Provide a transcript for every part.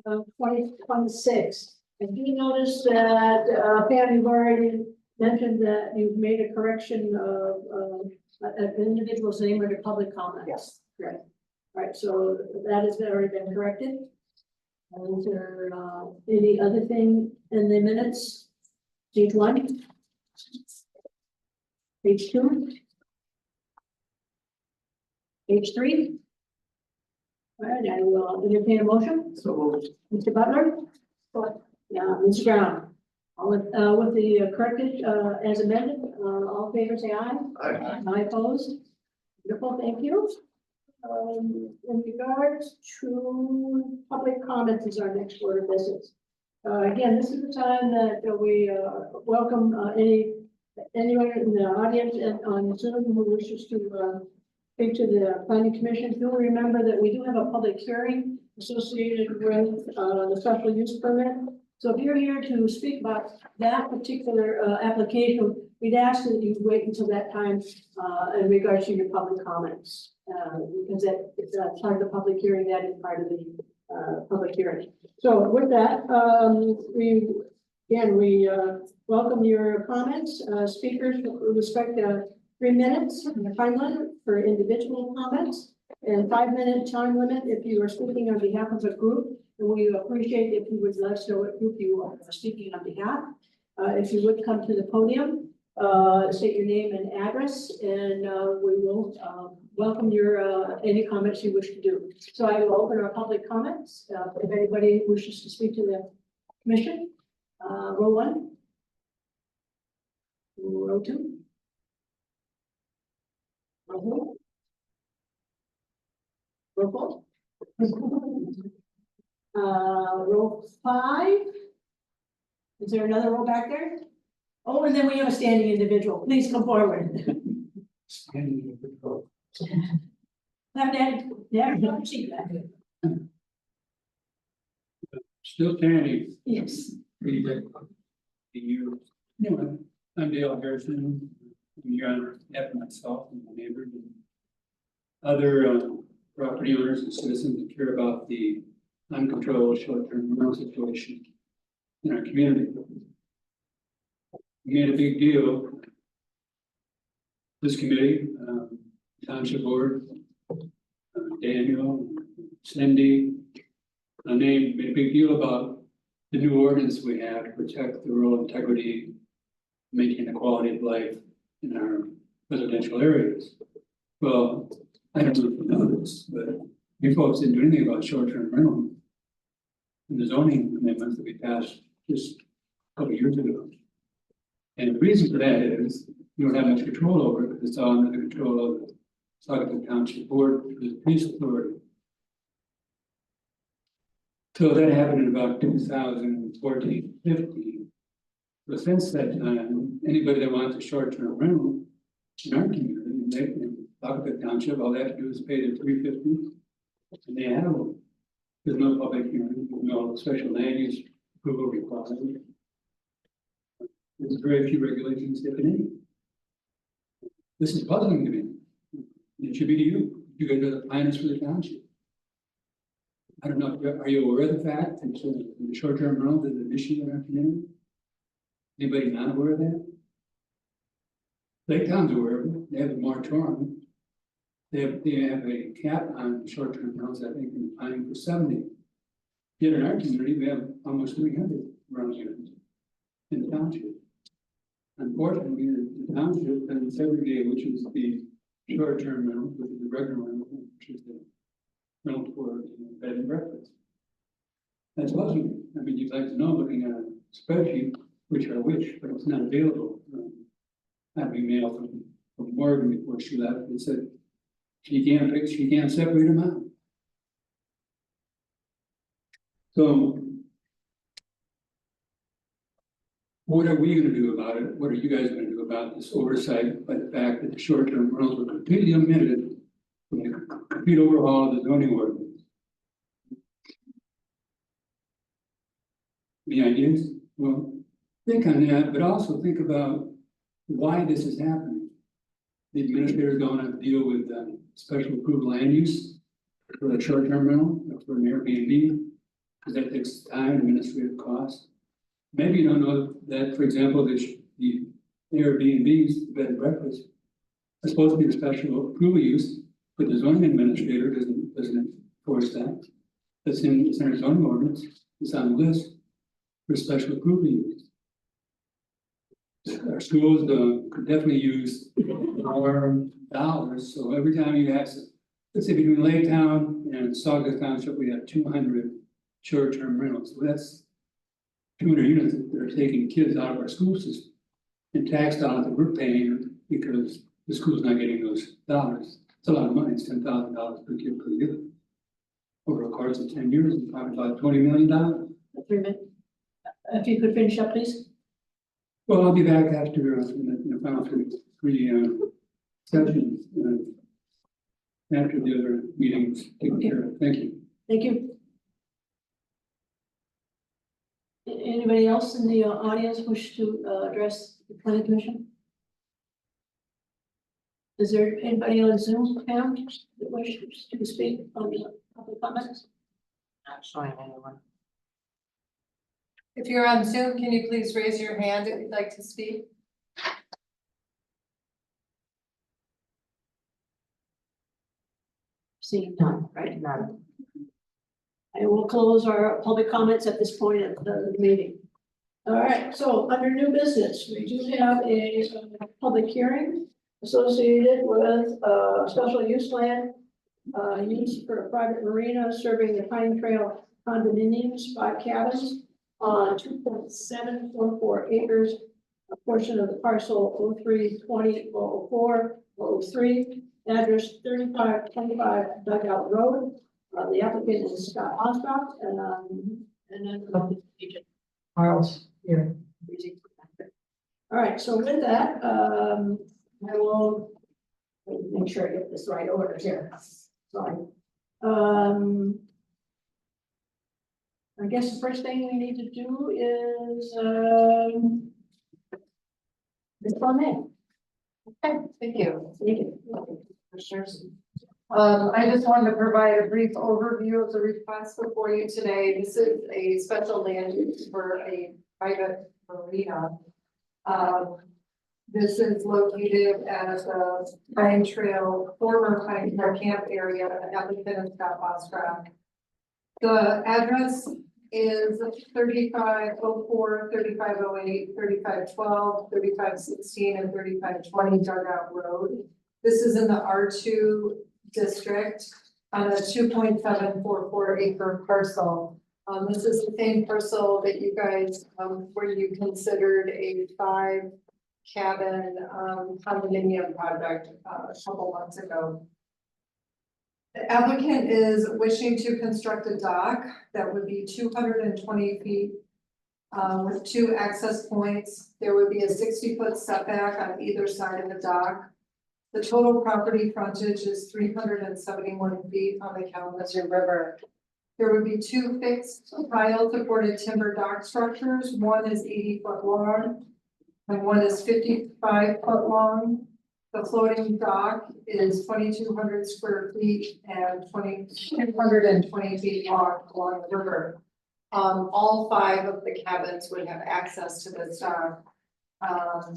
2026. And you notice that, Pam, you've already mentioned that you've made a correction of, an individual's name under public comment. Yes. Right. All right, so that has already been corrected. And is there, any other thing in the minutes? Page 1. Page 2. Page 3. All right, I will entertain a motion. So Mr. Butler? Yeah, Ms. Brown. All with the corrected, as amended, all in favor, say aye. Aye. Aye opposed. Wonderful, thank you. In regards to public comments is our next order of business. Again, this is the time that we, welcome, anyone in the audience and on Zoom who wishes to, speak to the planning commission. You'll remember that we do have a public hearing associated with, the special use permit. So if you're here to speak about that particular, application, we'd ask that you wait until that time, in regards to your public comments. Because that, it's part of the public hearing, that is part of the, public hearing. So with that, we welcome your comments. Speakers respect 3 minutes time limit for individual comments and 5-minute time limit if you are speaking on behalf of a group. And we appreciate if you would let us know what group you are speaking on behalf. If you would come to the podium, state your name and address, and we will welcome your any comments you wish to do. So I will open our public comments. If anybody wishes to speak to the commission, row 1, row 2, row 4, row 4. Row 5. Is there another row back there? Oh, and then we have a standing individual. Please come forward. Have that, don't see that. Still standing. Yes. Pretty good. You know, I'm Dale Harrison. I'm here on behalf of myself and my neighbors and other property owners and citizens that care about the uncontrolled short-term rental situation in our community. We made a big deal. This committee, Township Board, Daniel, Cindy, they made a big deal about the new ordinance we have to protect the rural integrity, maintaining the quality of life in our residential areas. Well, I don't know if you know this, but you folks didn't do anything about short-term rental in the zoning amendments that we passed just a couple of years ago. And the reason for that is you don't have much control over it because it's all under the control of the Saugatuck Township Board, the police authority. So that happened in about 2014, 15. So since that time, anybody that wants a short-term rental in our community, they can Saugatuck Township, all they have to do is pay the $350, and they have one. There's no public hearing, there's no special land use approval required. There's very few regulations, if any. This is puzzling to me. It should be to you. You guys are the planners for the township. I don't know, are you aware of the fact that the short-term rental is an issue in our community? Anybody not aware of that? Lake Town's aware of it. They have a moratorium. They have a cap on short-term rentals, I think, in the planning for 70. Yet in our community, we have almost 300 rental units in the township. Unfortunately, the township doesn't segregate which is the short-term rental, which is the regular rental, which is the rental for bed and breakfast. That's puzzling. I mean, you'd like to know, looking at a spreadsheet, which are which, but it's not available. I have an email from Morgan before she left and said she can't separate them out. So what are we going to do about it? What are you guys going to do about this oversight by the fact that the short-term rentals were completely omitted from the complete overhaul of the zoning ordinance? Any ideas? Well, think on that, but also think about why this is happening. The administrator is going to deal with special approved land use for a short-term rental, for an Airbnb because that takes time and administrative cost. Maybe you don't know that, for example, the Airbnbs, bed and breakfast, are supposed to be a special approval use, but the zoning administrator doesn't enforce that. It's in our zoning ordinance, it's on the list for special approval use. Our schools could definitely use more dollars, so every time you ask, let's say between Lake Town and Saugus Township, we have 200 short-term rentals, so that's 200 units that are taking kids out of our school system. And tax dollars that we're paying because the school's not getting those dollars. It's a lot of money, it's $10,000 per kid per year. Over the course of 10 years, it's probably about $20 million. 3 minutes. If you could finish up, please. Well, I'll be back after the final three sessions, after the other meetings taken care of. Thank you. Thank you. Anybody else in the audience wish to address the planning commission? Is there anybody on Zoom, Pam, that wishes to speak on the public comments? Not showing anyone. If you're on Zoom, can you please raise your hand if you'd like to speak? Seeing none, right? None. I will close our public comments at this point of the meeting. All right, so under new business, we do have a public hearing associated with special use land used for a private marina serving the Pine Trail condominiums, 5 cabins on 2.744 acres, a portion of the parcel 03200403, address 3525 Dugout Road. The applicant is Scott Osgoff, and then Carl's here. all right, so with that, I will make sure I get this right order here. Sorry. I guess the first thing we need to do is this one in. Okay, thank you. Thank you. Commissioners. I just wanted to provide a brief overview of the request before you today. This is a special land use for a private marina. This is located at the Pine Trail, former Pine Trail camp area, the applicant is Scott Osgoff. The address is 3504, 3508, 3512, 3516, and 3520 Dugout Road. This is in the R2 district on a 2.744 acre parcel. This is the same parcel that you guys, where you considered a 5 cabin condominium project a couple months ago. The applicant is wishing to construct a dock that would be 220 feet with 2 access points. There would be a 60-foot setback on either side of the dock. The total property frontage is 371 feet on the Kalamazoo River. There would be 2 fixed pile supported timber dock structures. One is 80 foot long and one is 55 foot long. The floating dock is 2,200 square feet and 220 feet long along the river. All 5 of the cabins would have access to this dock.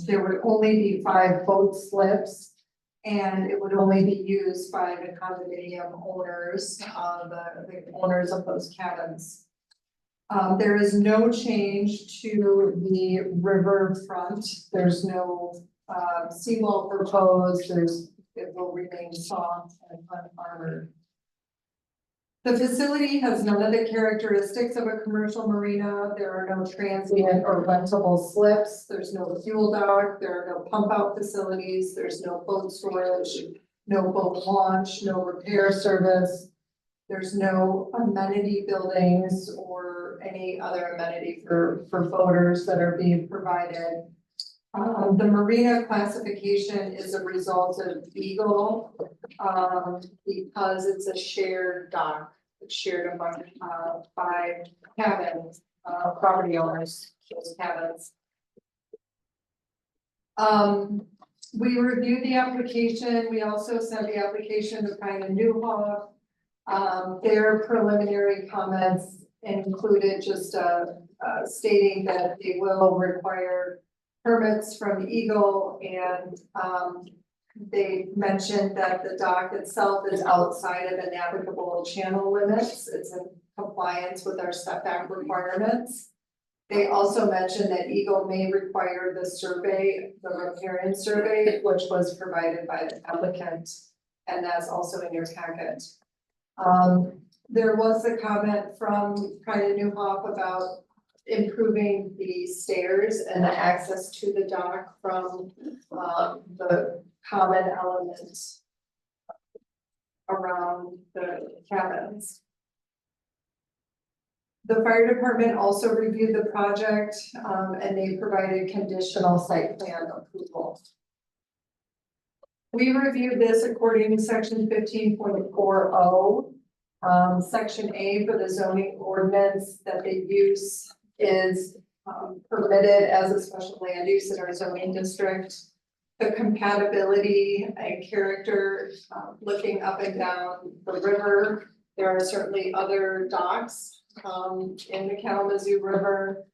There would only be 5 boat slips. And it would only be used by the condominium owners, the owners of those cabins. There is no change to the river front. There's no seawall proposed. It will remain soft and unarmored. The facility has none of the characteristics of a commercial marina. There are no transient or rentable slips. There's no fuel dock. There are no pump out facilities. There's no boat storage, no boat launch, no repair service. There's no amenity buildings or any other amenity for boaters that are being provided. The marina classification is a result of Eagle, because it's a shared dock. It's shared among 5 cabins, property owners, those cabins. We reviewed the application. We also sent the application to Pine and Newhoff. Their preliminary comments included just, stating that they will require permits from Eagle and, they mentioned that the dock itself is outside of the navigable channel limits. It's in compliance with our setback requirements. They also mentioned that Eagle may require the survey, the riparian survey, which was provided by the applicant, and that's also in your packet. There was a comment from Pride Newhoff about improving the stairs and the access to the dock from, the common elements around the cabins. The fire department also reviewed the project, and they provided conditional site plan approval. We reviewed this according to section 15.40. Section A for the zoning ordinance that the use is permitted as a special land use in our zoning district. The compatibility and character, looking up and down the river. There are certainly other docks in the Kalamazoo River.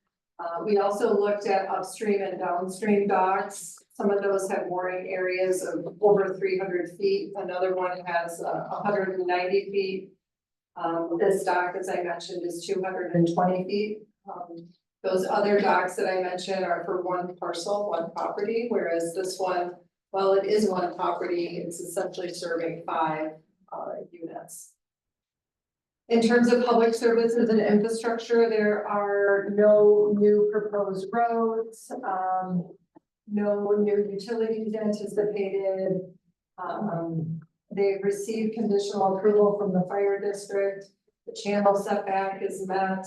We also looked at upstream and downstream docks. Some of those have mooring areas of over 300 feet. Another one has 190 feet. This dock, as I mentioned, is 220 feet. Those other docks that I mentioned are for one parcel, one property, whereas this one, while it is one property, it's essentially serving 5 units. In terms of public services and infrastructure, there are no new proposed roads, no new utilities anticipated. They've received conditional approval from the fire district. The channel setback is met.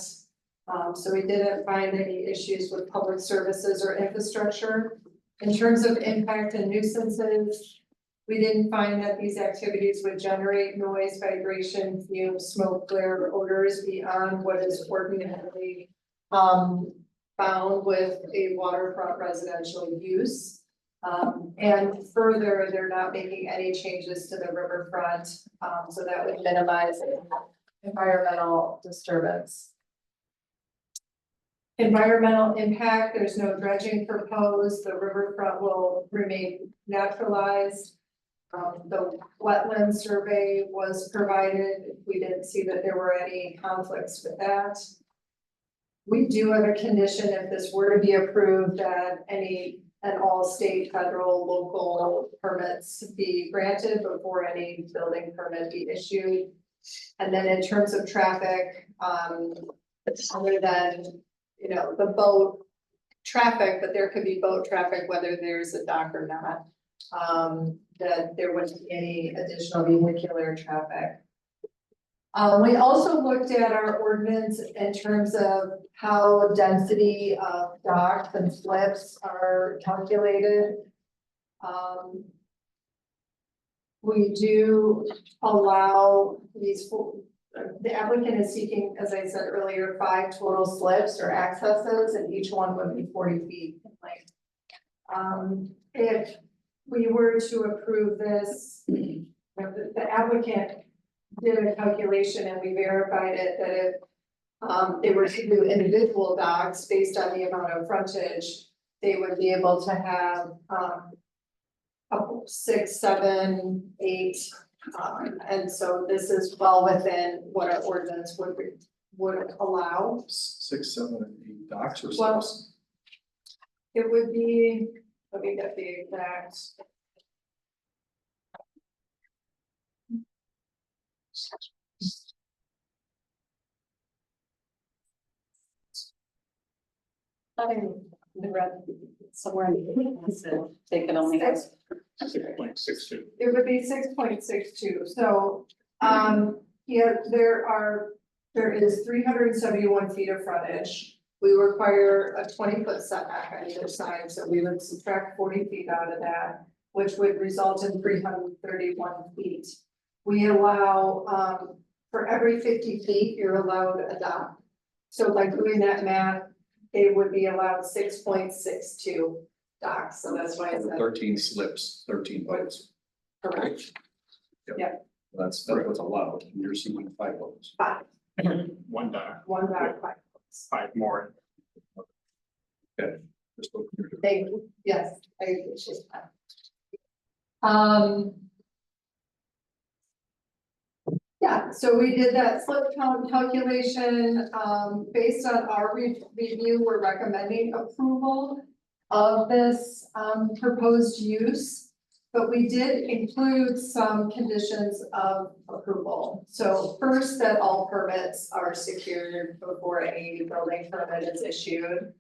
So we didn't find any issues with public services or infrastructure. In terms of impact and nuisances, we didn't find that these activities would generate noise, vibration, fumes, smoke, glare, or odors beyond what is ordinarily found with a waterfront residential use. And further, they're not making any changes to the riverfront, so that would minimize environmental disturbance. Environmental impact, there's no dredging proposed, the riverfront will remain naturalized. The wetland survey was provided, we didn't see that there were any conflicts with that. We do have a condition, if this were to be approved, that any and all state, federal, local permits be granted before any building permit be issued. And then in terms of traffic, other than, you know, the boat traffic, but there could be boat traffic whether there's a dock or not. That there wouldn't be any additional vehicular traffic. We also looked at our ordinance in terms of how density of docks and slips are calculated. We do allow these, the applicant is seeking, as I said earlier, 5 total slips or accesses, and each one would be 40 feet in length. If we were to approve this, the applicant did a calculation and we verified it that if they were to do individual docks based on the amount of frontage, they would be able to have 6, 7, 8. And so this is well within what our ordinance would allow. 6, 7, and 8 docks or Well, slips? it would be, let me get the exact. I think the red somewhere in the. They can only have. 6.62. It would be 6.62, so, yeah, there is 371 feet of frontage. We require a 20-foot setback on either side, so we would subtract 40 feet out of that, which would result in 331 feet. We allow, for every 50 feet, you're allowed a dock. So by doing that math, they would be allowed 6.62 docks, so that's why it's. 13 slips, 13 boats. Correct. That's what's allowed. You're seeing 5 boats. 5. Why one dock, one dock, 5 boats. 5 more. Thank you, yes, I appreciate that. Yeah, so we did that slip count calculation, based on our review, we're recommending approval of this, proposed use. But we did include some conditions of approval. So first, that all permits are secured before any building permit is issued.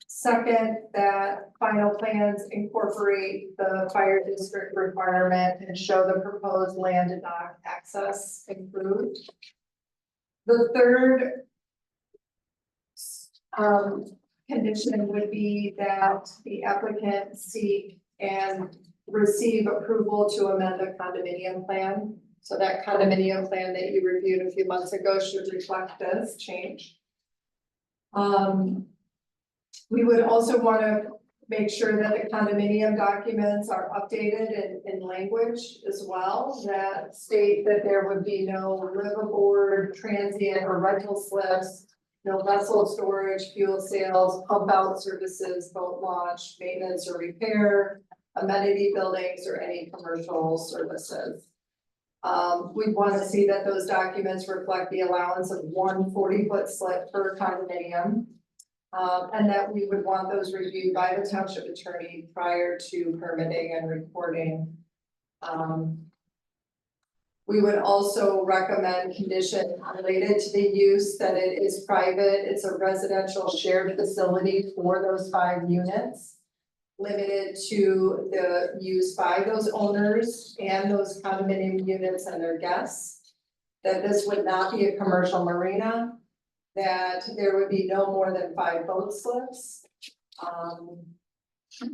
Second, that final plans incorporate the fire district requirement and show the proposed land and dock access improved. The third condition would be that the applicant seek and receive approval to amend the condominium plan. So that condominium plan that you reviewed a few months ago should reflect this change. We would also want to make sure that the condominium documents are updated in language as well, that state that there would be no liveaboard, transient or rental slips, no vessel storage, fuel sales, pump out services, boat launch, maintenance or repair, amenity buildings or any commercial services. We want to see that those documents reflect the allowance of 1 40-foot slip per condominium. And that we would want those reviewed by the township attorney prior to permitting and recording. We would also recommend condition related to the use that it is private. It's a residential shared facility for those 5 units. Limited to the use by those owners and those condominium units and their guests. That this would not be a commercial marina. That there would be no more than 5 boat slips.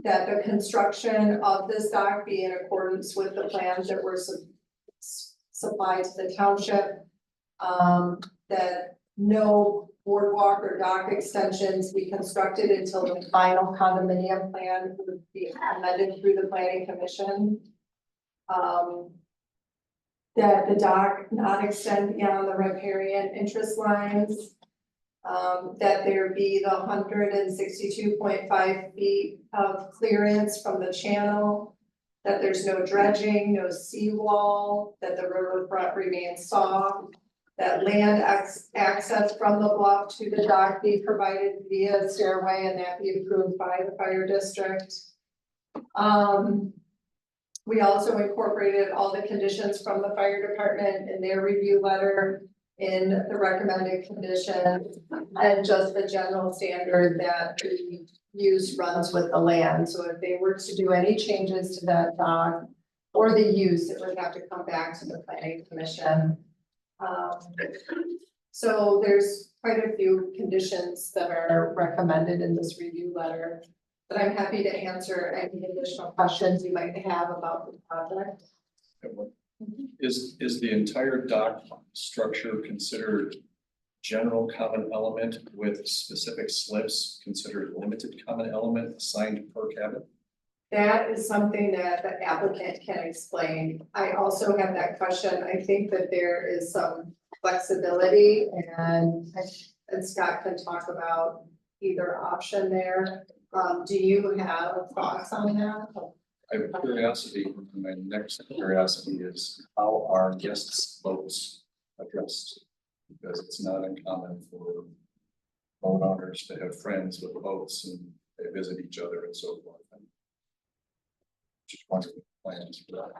That the construction of this dock be in accordance with the plans that were supplied to the township. That no boardwalk or dock extensions be constructed until the final condominium plan would be amended through the planning commission. That the dock not extend beyond the riparian interest lines. That there be the 162.5 feet of clearance from the channel. That there's no dredging, no seawall, that the riverfront remains soft. That land access from the bluff to the dock be provided via stairway and that be approved by the fire district. We also incorporated all the conditions from the fire department in their review letter in the recommended condition and just the general standard that the use runs with the land. So if they were to do any changes to that dock or the use, it would have to come back to the planning commission. So there's quite a few conditions that are recommended in this review letter, but I'm happy to answer any additional questions you might have about the project. Is the entire dock structure considered general common element with specific slips considered limited common element assigned per cabin? That is something that the applicant can explain. I also have that question. I think that there is some flexibility and Scott can talk about either option there. Do you have thoughts on that? I have a curiosity, my next curiosity is how are guests' boats addressed? Because it's not uncommon for boat owners to have friends with boats and they visit each other and so forth. Just wondering plans for that.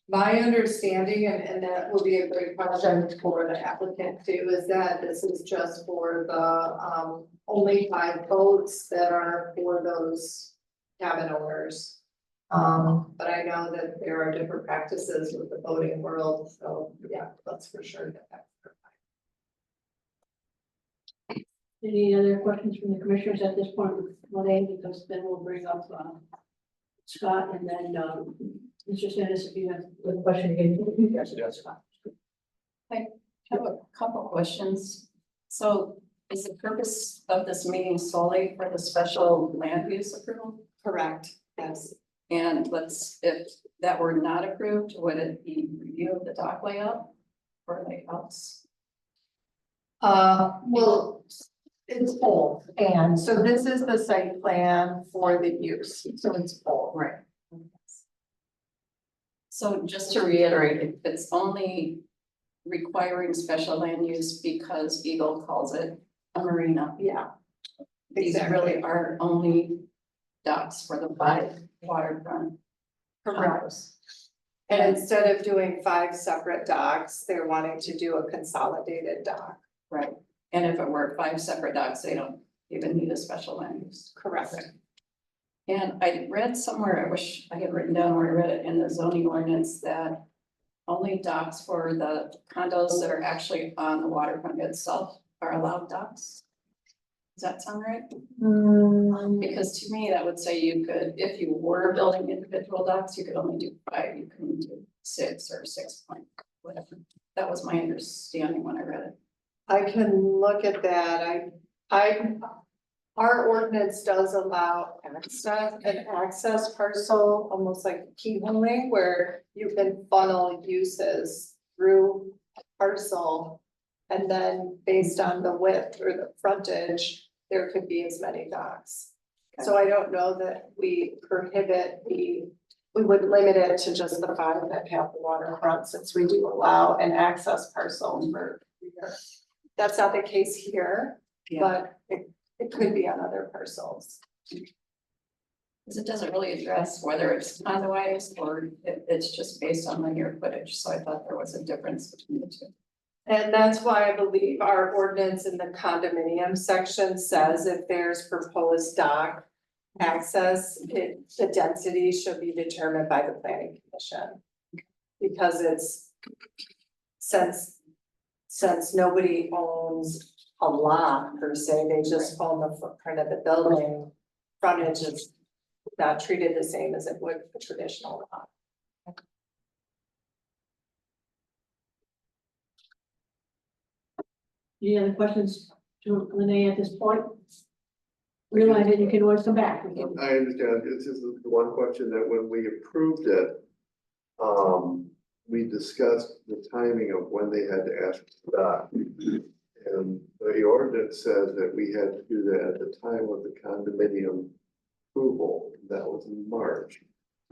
My understanding, and that will be a great question for the applicant too, is that this is just for the only 5 boats that are for those cabin owners. But I know that there are different practices with the boating world, so yeah, that's for sure. Any other questions from the commissioners at this point, Renee, because then we'll bring up Scott and then Mr. Sanders, if you have a question again. Yes. I have a couple questions. So is the purpose of this meeting solely for the special land use approval? Correct, yes. And if that were not approved, would it be review of the dock layout or layouts? Well, it's both, and so this is the site plan for the use, so it's both. Right. So just to reiterate, it's only requiring special land use because Eagle calls it a marina. Yeah. These Exactly. really are only docks for the 5 waterfront. Correct. And instead of doing 5 separate docks, they're wanting to do a consolidated dock. Right, and if it were 5 separate docks, they don't even need a special land use. Correct. And I read somewhere, I wish I had written down where I read it in the zoning ordinance that only docks for the condos that are actually on the waterfront itself are allowed docks. Does that sound right? Because to me, that would say you could, if you were building individual docks, you could only do 5, you couldn't do 6 or 6 point, whatever. That was my understanding when I read it. I can look at that, our ordinance does allow an access parcel, almost like keyholing, where you can funnel uses through a parcel. And then based on the width or the frontage, there could be as many docks. So I don't know that we prohibit we would limit it to just the 5 that have the waterfront, since we do allow an access parcel for. That's not the case here, but it could be on other parcels. Because it doesn't really address whether it's condo-wise or it's just based on linear footage, so I thought there was a difference between the two. And that's why I believe our ordinance in the condominium section says if there's proposed dock access, the density should be determined by the planning commission. Because it's, since nobody owns a lot per se, they just own the footprint of the building. Frontage is not treated the same as it would a traditional lot. Any other questions to Renee at this point? Realize that you can always come back. I understand, this is the one question that when we approved it, we discussed the timing of when they had to ask for that. And the ordinance says that we had to do that at the time of the condominium approval, that was in March.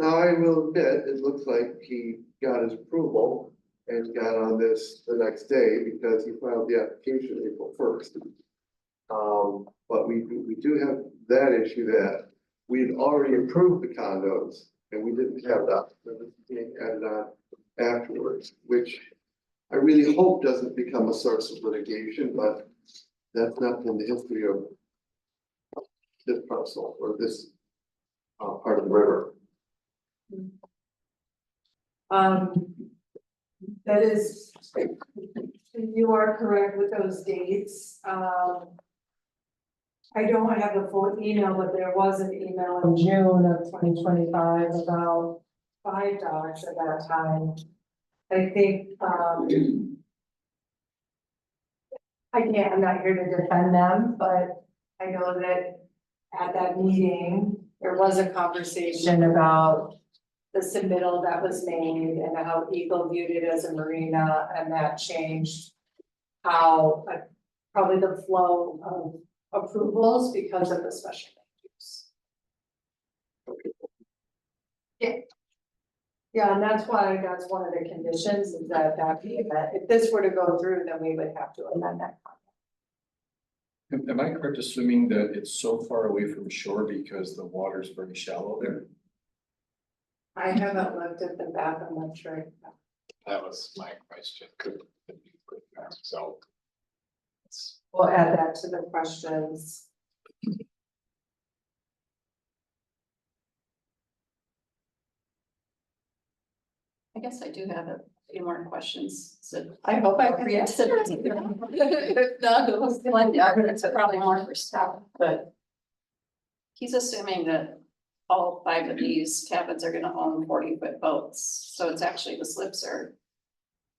Now, I will admit, it looks like he got his approval and got on this the next day because he filed the application April 1st. But we do have that issue that we'd already approved the condos and we didn't have that, so this is being added on afterwards, which I really hope doesn't become a source of litigation, but that's not in the history of this parcel or this part of the river. That is, you are correct with those dates. I don't have the full email, but there was an email in June of 2025 about 5 docks at that time. I think, I'm not here to defend them, but I know that at that meeting, there was a conversation about the submittal that was made and how Eagle viewed it as a marina, and that changed how, probably the flow of approvals because of the special land use. Yeah, and that's why, that's one of the conditions is that if this were to go through, then we would have to amend that. Am I correct assuming that it's so far away from shore because the water's very shallow there? I haven't looked at the map, I'm not sure. That was my question, so. We'll add that to the questions. I guess I do have a few more questions, so. I hope I can answer. If not, it was it's probably more for staff, but. He's assuming that all 5 of these cabins are gonna own 40-foot boats, so it's actually the slips are.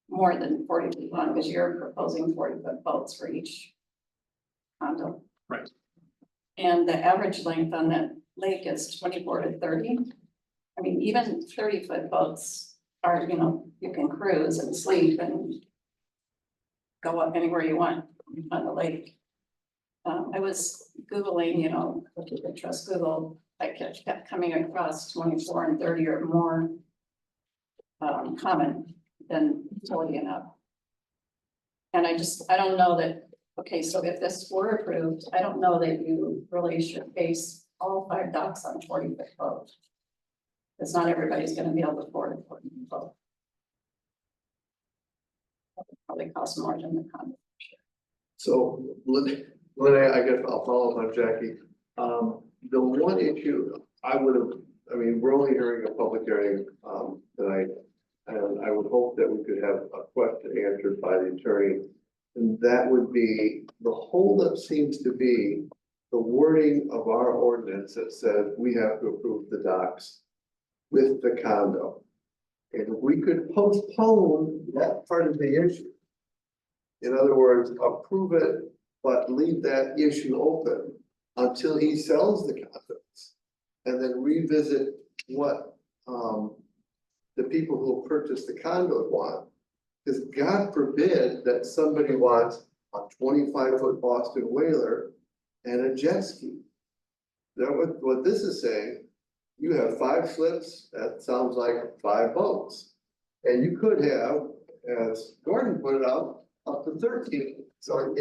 More than 40 feet long, because you're proposing 40-foot boats for each condo. Right. And the average length on that lake is 24 to 30. I mean, even 30-foot boats are, you can cruise and sleep and go up anywhere you want. on the lake. I was Googling, you know, if you could trust Google, I kept coming across 24 and 30 or more common than totally enough. And I don't know that, okay, so if this were approved, I don't know that you really should base all 5 docks on 40-foot boat. Because not everybody's gonna be able to afford a 40-foot boat. Probably cost more than the condo. So, Lynn, I guess I'll follow up on Jackie. The one issue I would have, I mean, we're only hearing a public hearing, tonight. And I would hope that we could have a question answered by the attorney. And that would be, the holdup seems to be the wording of our ordinance that says we have to approve the docks with the condo. And if we could postpone that part of the issue. In other words, approve it, but leave that issue open until he sells the condos. And then revisit what, the people who purchase the condos want. Because God forbid that somebody wants a 25-foot Boston whaler and a jet ski. Now, what this is saying, you have 5 slips, that sounds like 5 boats. And you could have, as Gordon put it out, up to 13. So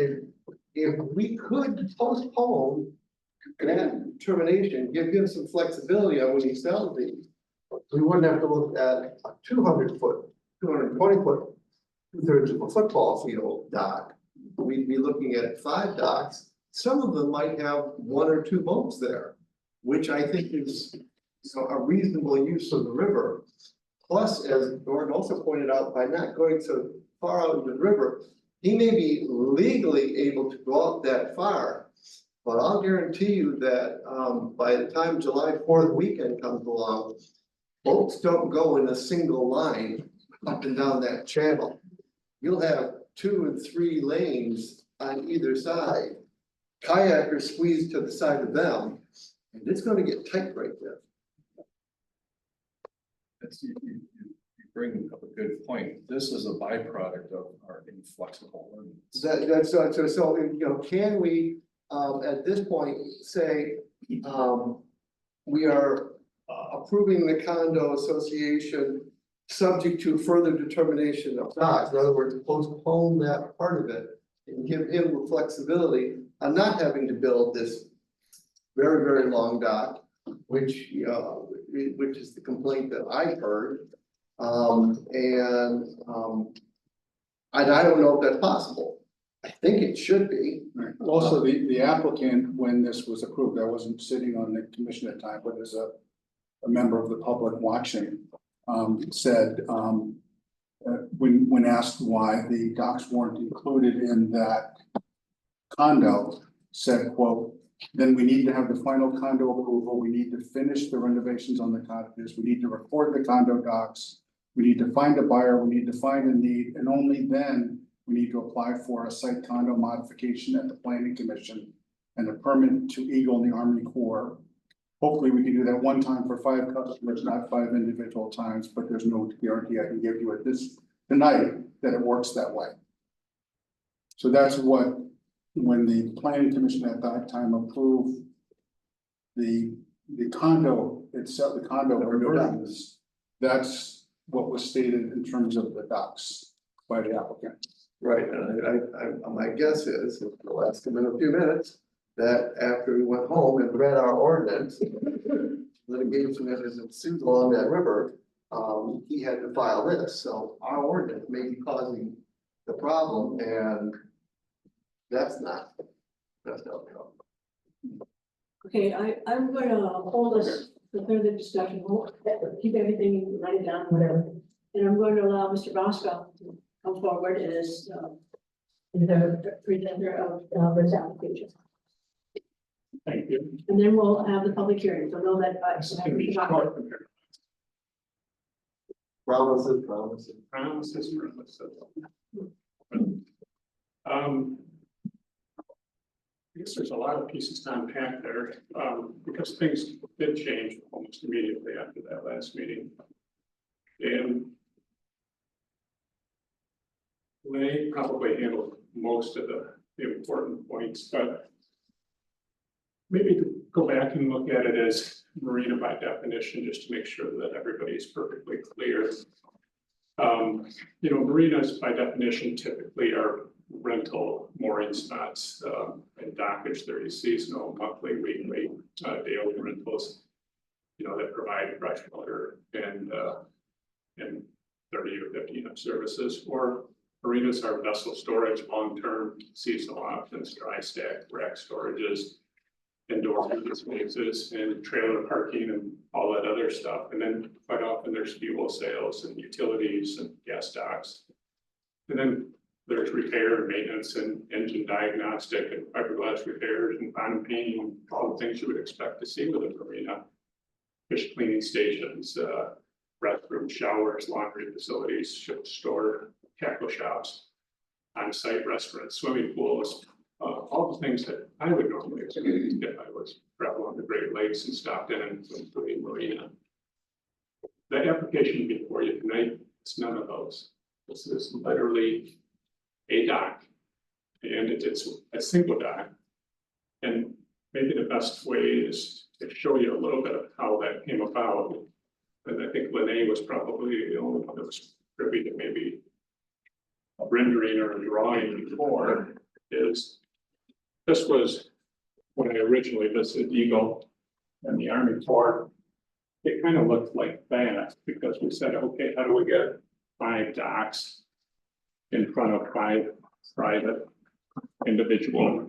if we could postpone that determination, give him some flexibility on when he sells these, we wouldn't have to look at a 200-foot, 220-foot, 2/3 of a football field dock. We'd be looking at 5 docks. Some of them might have 1 or 2 boats there, which I think is a reasonable use of the river. Plus, as Gordon also pointed out, by not going so far out of the river, he may be legally able to go out that far. But I'll guarantee you that by the time July 4th weekend comes along, boats don't go in a single line up and down that channel. You'll have 2 and 3 lanes on either side. Kayakers squeeze to the side of them, and it's gonna get tight right there. You bring up a good point. This is a byproduct of our inflexible ordinance. That's so, you know, can we, at this point, say, we are approving the condo association subject to further determination of docks. In other words, postpone that part of it and give him the flexibility on not having to build this very, very long dock, which is the complaint that I heard. I don't know if that's possible. I think it should be. Also, the applicant, when this was approved, I wasn't sitting on the commission at the time, but as a member of the public watching, said, when asked why the docks weren't included in that condo, said, quote, then we need to have the final condo approval, we need to finish the renovations on the cottages, we need to record the condo docks, we need to find a buyer, we need to find a need, and only then we need to apply for a site condo modification at the planning commission and a permit to Eagle and the Army Corps. Hopefully, we can do that one time for 5 customers, not 5 individual times, but there's no guarantee I can give you at this tonight that it works that way. So that's what, when the planning commission at that time approved the condo itself, the condo ordinance, that's what was stated in terms of the docks by the applicant. Right, and my guess is, we'll ask him in a few minutes, that after we went home and read our ordinance, litigation that has ensued along that river, he had to file this, so our ordinance may be causing the problem, and that's not the problem. Okay, I'm gonna hold us for further discussion, we'll keep everything, write it down, whatever. And I'm going to allow Mr. Bosco to come forward as the presenter of this application. Thank you. And then we'll have the public hearing, so know that. It's gonna be short compared Promises. to promises. I guess there's a lot of pieces to unpack there, because things did change almost immediately after that last meeting. And they probably handled most of the the important points, but maybe to go back and look at it as marina by definition, just to make sure that everybody's perfectly clear. You know, marinas by definition typically are rental mooring spots, and dockage, there is seasonal, monthly, weekly, daily rentals. You know, that provide freshwater and 30 or 50 unit services, or marinas are vessel storage, long-term seasonal options, dry stack, rack storages, indoor spaces and trailer parking and all that other stuff. And then quite often there's fuel sales and utilities and gas docks. And then there's repair and maintenance and engine diagnostic and fiberglass repairs and bottom painting, all the things you would expect to see with a marina. Fish cleaning stations, restroom, showers, laundry facilities, ship store, tackle shops, on-site restaurants, swimming pools, all the things that I would normally expect if I was traveling the Great Lakes and stopped in and went to a marina. The application before you tonight, it's none of those. This is literally a dock, and it's a single dock. And maybe the best way is to show you a little bit of how that came about. And I think Lene was probably the only one that was privy to maybe a rendering or a drawing before. Is this was when I originally visited Eagle and the Army Corps. It kind of looked like that because we said, okay, how do we get 5 docks in front of 5 private individual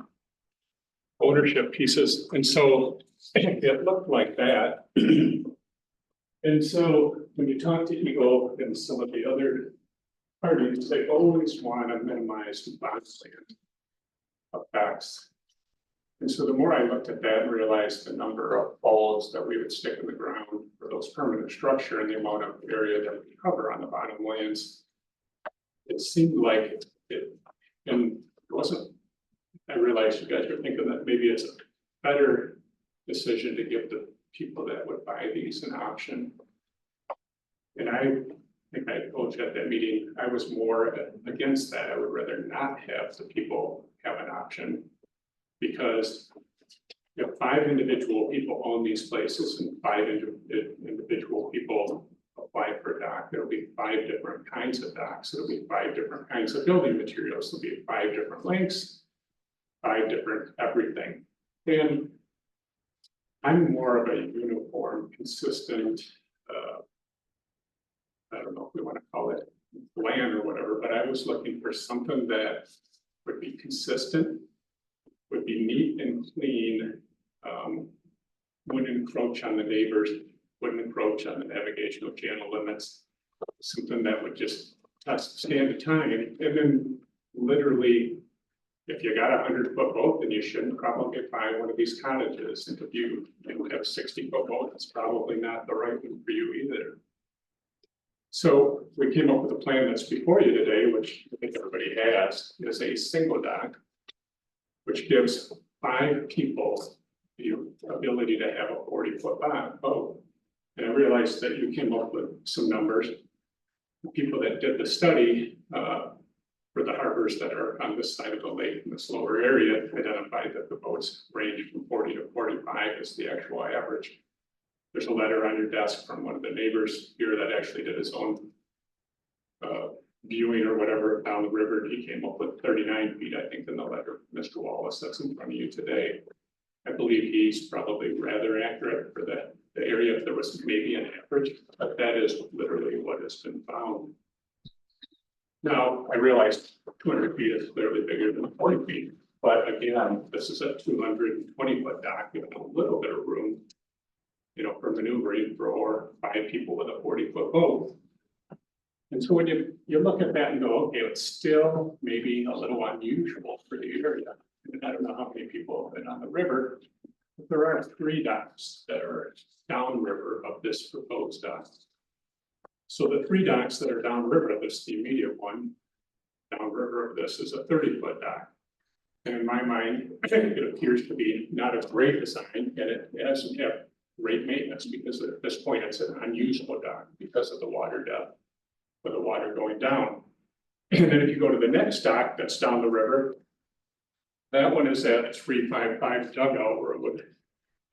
ownership pieces? And so it looked like that. And so when you talk to Eagle and some of the other parties, they always want to minimize bondland effects. And so the more I looked at that and realized the number of poles that we would stick in the ground for those permanent structure and the amount of area that we cover on the bottom lands, it seemed like it, and it wasn't, I realized you guys are thinking that maybe it's a better decision to give the people that would buy these an option. And I think I told you at that meeting, I was more against that. I would rather not have the people have an option, because if 5 individual people own these places and 5 individual people apply for a dock, there'll be 5 different kinds of docks. There'll be 5 different kinds of building materials. There'll be 5 different lengths, 5 different everything. And I'm more of a uniform, consistent, I don't know if we want to call it plan or whatever, but I was looking for something that would be consistent, would be neat and clean, wouldn't encroach on the neighbors, wouldn't encroach on the navigational channel limits, something that would just stand the time. And then literally, if you got a 100-foot boat, then you shouldn't probably buy one of these cottages. And if you have a 60-foot boat, it's probably not the right one for you either. So we came up with a plan that's before you today, which I think everybody has, is a single dock, which gives 5 people the ability to have a 40-foot boat. And I realized that you came up with some numbers. The people that did the study for the harbors that are on this side of the lake in this lower area identified that the boats range from 40 to 45 is the actual average. There's a letter on your desk from one of the neighbors here that actually did his own viewing or whatever down the river. He came up with 39 feet, I think, in the letter, Mr. Wallace, that's in front of you today. I believe he's probably rather accurate for the area if there was maybe an average, but that is literally what has been found. Now, I realized 200 feet is clearly bigger than 40 feet, but again, this is a 220-foot dock with a little bit of room, you know, for maneuvering for 5 people with a 40-foot boat. And so when you look at that and go, okay, it's still maybe a little unusual for the area. And I don't know how many people have been on the river, but there are 3 docks that are downriver of this proposed dock. So the 3 docks that are downriver of this, the immediate one, downriver of this is a 30-foot dock. And in my mind, it appears to be not a great design, and it doesn't have great maintenance because at this point it's an unusable dock because of the water depth, with the water going down. And then if you go to the next dock that's down the river, That one is at 355 Dugout Road.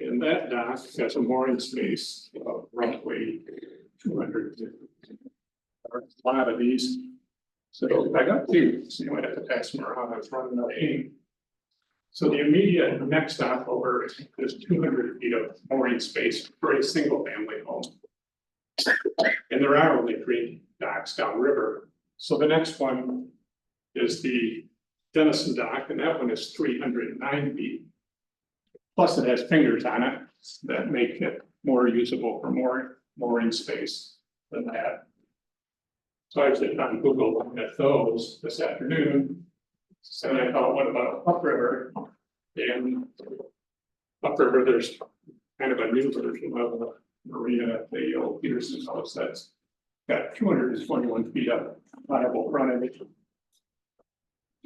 And that dock has a mooring space of roughly 200. There are a lot of these. So I got two, so you might have to pass them around. I was running out of ink. So the immediate next dock over is 200 feet of mooring space for a single family home. And there are only 3 docks downriver. So the next one is the Denison dock, and that one is 309 feet. Plus it has fingers on it that make it more usable for more mooring space than that. So I was on Google looking at those this afternoon. And I thought, what about upriver? And upriver, there's kind of a new version of the marina at the old Peterson house that's got 221 feet of viable frontage.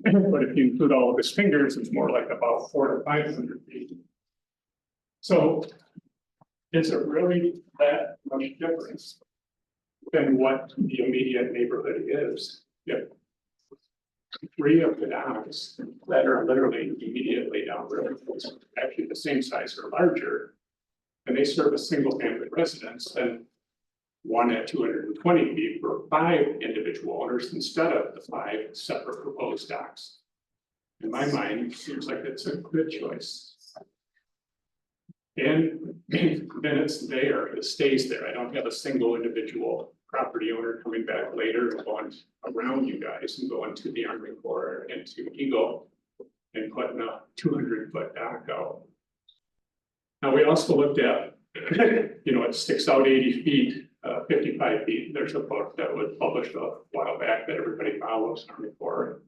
But if you include all of his fingers, it's more like about 400 to 500 feet. So is it really that much difference than what the immediate neighborhood is? If 3 of the docks that are literally immediately down the road, actually the same size or larger, and they serve a single family residence, then one at 220 feet for 5 individual owners instead of the 5 separate proposed docks. In my mind, it seems like it's a good choice. And then it's there, it stays there. I don't have a single individual property owner coming back later and going around you guys and going to the Army Corps and to Eagle and putting a 200-foot dock out. Now, we also looked at, it sticks out 80 feet, 55 feet. There's a book that was published a while back that everybody follows, Army Corps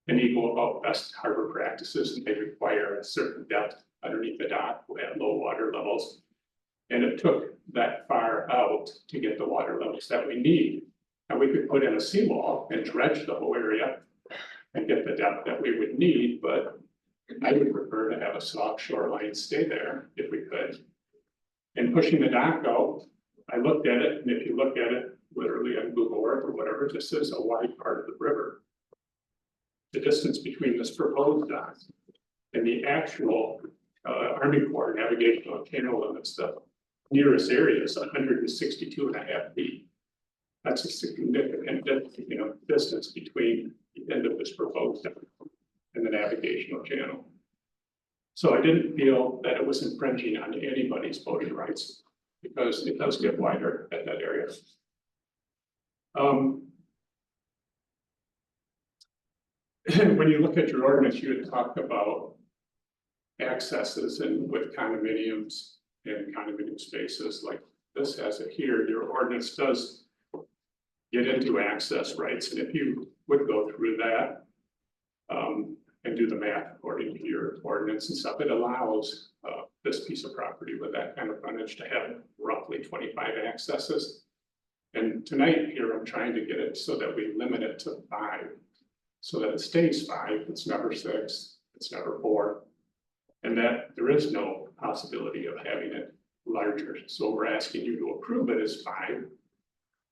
and Eagle, about best harbor practices, and they require a certain depth underneath the dock at low water levels. And it took that far out to get the water levels that we need. And we could put in a seawall and dredge the whole area and get the depth that we would need, but I would prefer to have a soft shoreline stay there if we could. And pushing the dock out, I looked at it, and if you look at it literally on Google Earth or whatever, this is a wide part of the river. The distance between this proposed dock and the actual Army Corps navigational channel limits, the nearest area is 162.5 feet. That's a significant, distance between the end of this proposed dock and the navigational channel. So I didn't feel that it was infringing on anybody's voting rights because it does get wider at that area. When you look at your ordinance, you had talked about accesses and with condominiums and condominium spaces like this has it here. Your ordinance does get into access rights, and if you would go through that and do the math according to your ordinance and stuff, it allows this piece of property with that kind of frontage to have roughly 25 accesses. And tonight here, I'm trying to get it so that we limit it to 5, so that it stays 5. It's never 6, it's never 4, and that there is no possibility of having it larger. So we're asking you to approve it as 5.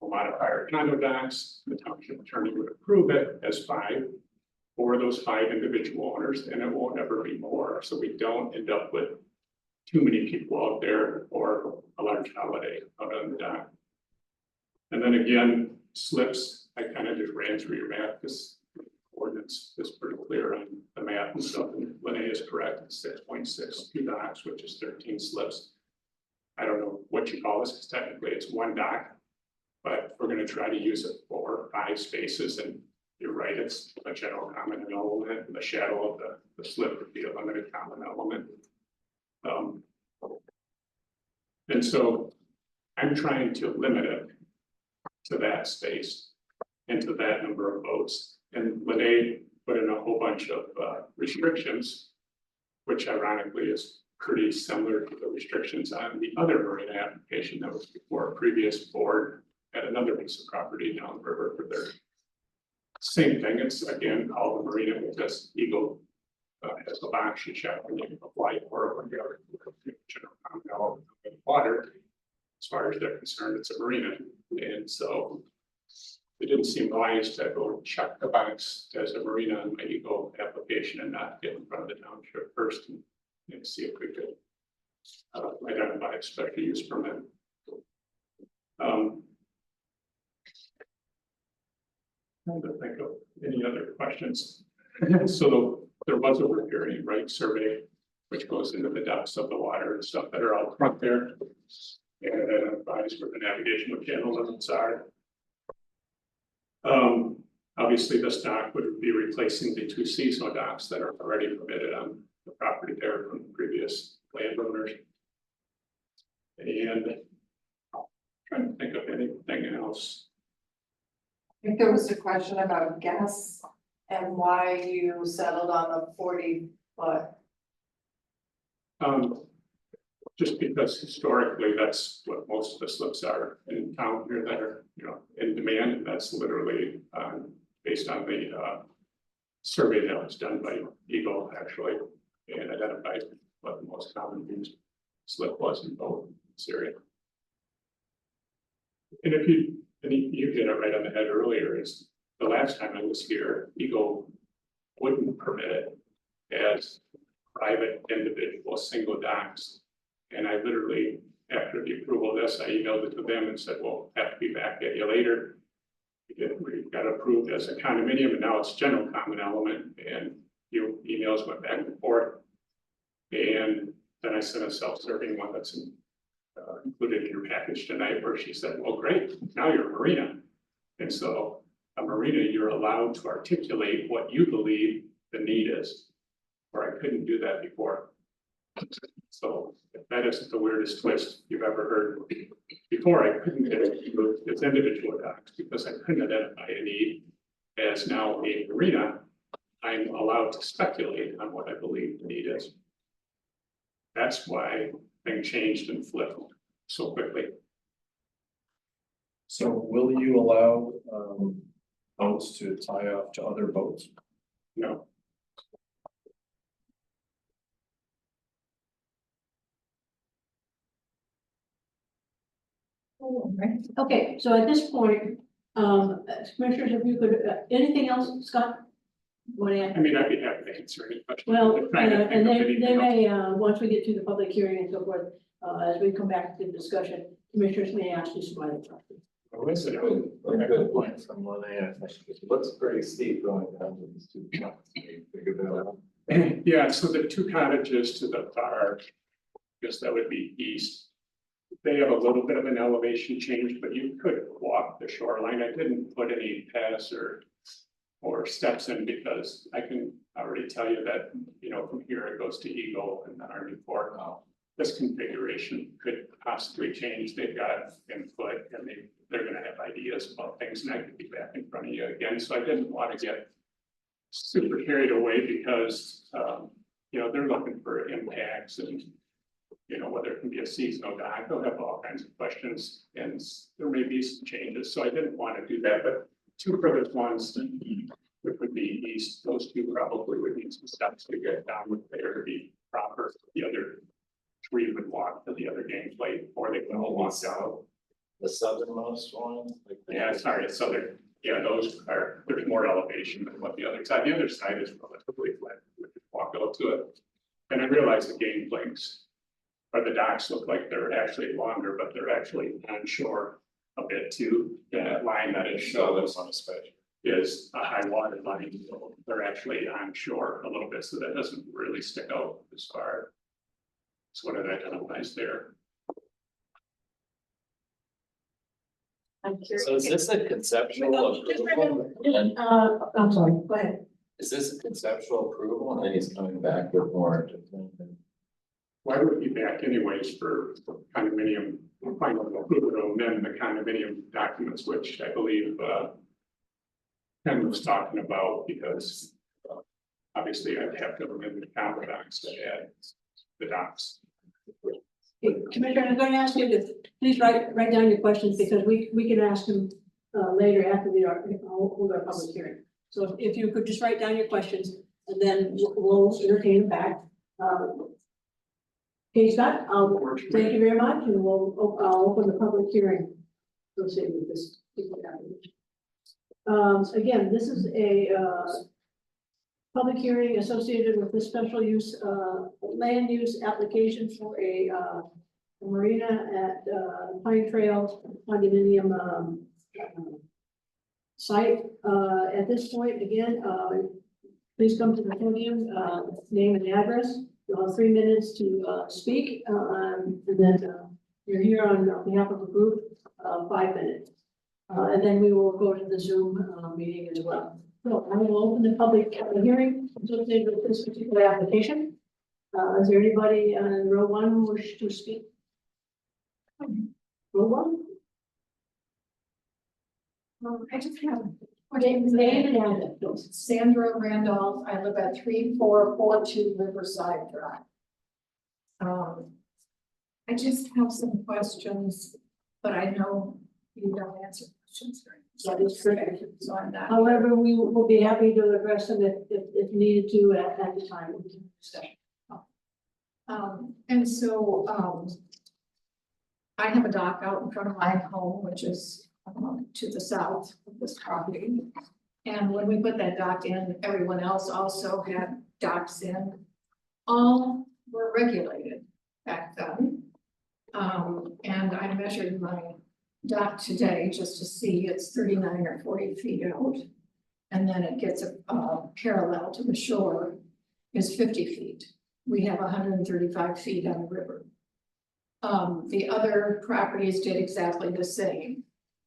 We'll modify our condo docks. The township attorney would approve it as 5 for those 5 individual owners, and it won't ever be more. So we don't end up with too many people out there or a large holiday out on the dock. And then again, slips, I kind of just ran through your math because ordinance is pretty clear on the math and stuff, and Lene is correct, it's 6.62 docks, which is 13 slips. I don't know what you call this, because technically it's 1 dock, but we're going to try to use it for 5 spaces, and you're right, it's a general common element, the shadow of the slip would be a limited common element. And so I'm trying to limit it to that space and to that number of boats. And Lene put in a whole bunch of restrictions, which ironically is pretty similar to the restrictions on the other marina application that was before a previous board at another piece of property down the river for their same thing. It's again called the marina because Eagle has a box you check when you apply for it when you have water. As far as they're concerned, it's a marina, and so it didn't seem wise to go check the box as a marina on my Eagle application and not get in front of the township first and see if we could identify a special use permit. Trying to think of any other questions. So there was a riparian rights survey, which goes into the depths of the water and stuff that are out front there. And it identifies where the navigational channel limits are. Obviously, this dock would be replacing the two seasonal docks that are already permitted on the property there from the previous landowners. And trying to think of anything else. I think there was a question about gas and why you settled on the 40-foot. Just because historically, that's what most of the slips are in town here that are, in demand, and that's literally, based on the, survey that was done by Eagle, actually, and identified what the most common used slip was in both this area. And you hit it right on the head earlier, is the last time I was here, Eagle wouldn't permit it as private individual single docks. And I literally, after the approval of this, I emailed it to them and said, well, have to be back at you later. We got approved as a condominium, and now it's general common element, and emails went back and forth. And then I sent a self-serving one that's included in your package tonight, where she said, well, great, now you're a marina. And so a marina, you're allowed to articulate what you believe the need is, or I couldn't do that before. So that isn't the weirdest twist you've ever heard. Before, I couldn't get it with its individual docks because I couldn't identify a need. As now a marina, I'm allowed to speculate on what I believe the need is. That's why things changed and flipped so quickly. So will you allow boats to tie off to other boats? No. Okay, so at this point, commissioners, if you could, anything else, Scott? Want to add? I mean, I'd be happy to answer any questions. Well, I'm trying to think and of they anything else. may, once we get to the public hearing and so forth, as we come back to the discussion, commissioners may ask you some other questions. Well, that's a good point from Linnea. It looks pretty steep going down to these two points. You figured that out. Yeah, so the two cottages to the far, I guess that would be east. They have a little bit of an elevation change, but you could walk the shoreline. I didn't put any paths or steps in because I can already tell you that, from here it goes to Eagle and then Army Fort. This configuration could possibly change. They've got input and they're gonna have ideas about things, and I could be back in front of you again. So I didn't want to get super carried away because, they're looking for impacts and, whether it can be a seasonal dock, they'll have all kinds of questions, and there may be some changes. So I didn't want to do that, but two furthest ones, which would be east, those two probably would need some steps to get down with there to be proper. The other three would walk to the other gameplay, or they can all walk down. The southernmost one? Yeah, sorry, so there's more elevation than what the other side. The other side is relatively flat. We could walk out to it. And I realize the game planks or the docks look like they're actually longer, but they're actually on shore a bit too. That line that is shown on a special. is a high water line. So they're actually on shore a little bit, so that doesn't really stick out as far. That's what it identifies there. I'm curious. So is this a conceptual approval? And I'm sorry, go ahead. is this a conceptual approval and then he's coming back with more? Why would we be back anyways for condominium final approval and then the condominium documents, which I believe Ken was talking about, because obviously I'd have to amend the counter docs to add the docs. Commissioner, I'm going to ask you to please write down your questions, because we can ask them later after we hold our public hearing. So if you could just write down your questions, and then we'll entertain them back. Okay, Scott, thank you very much, and I'll open the public hearing. Let's see with this. Again, this is a, public hearing associated with the special use, land use application for a marina at, Pine Trail condominium, site. At this point, again, please come to the podium, name and address. You'll have 3 minutes to, speak, and then, you're here on behalf of a group, 5 minutes. And then we will go to the Zoom, meeting as well. So I will open the public hearing associated with this particular application. Is there anybody in row 1 who wish to speak? Row 1? I just have. Name and address. Sandra Randolph, I live at 3442 Riverside Drive. I just have some questions, but I know you don't answer questions. That is correct. So I'm not. However, we will be happy to address them if needed to at the time. And so, I have a dock out in front of my home, which is to the south of this property. And when we put that dock in, everyone else also had docks in. All were regulated back then. And I measured my dock today just to see it's 39 or 40 feet out. And then it gets parallel to the shore is 50 feet. We have 135 feet on the river. The other properties did exactly the same.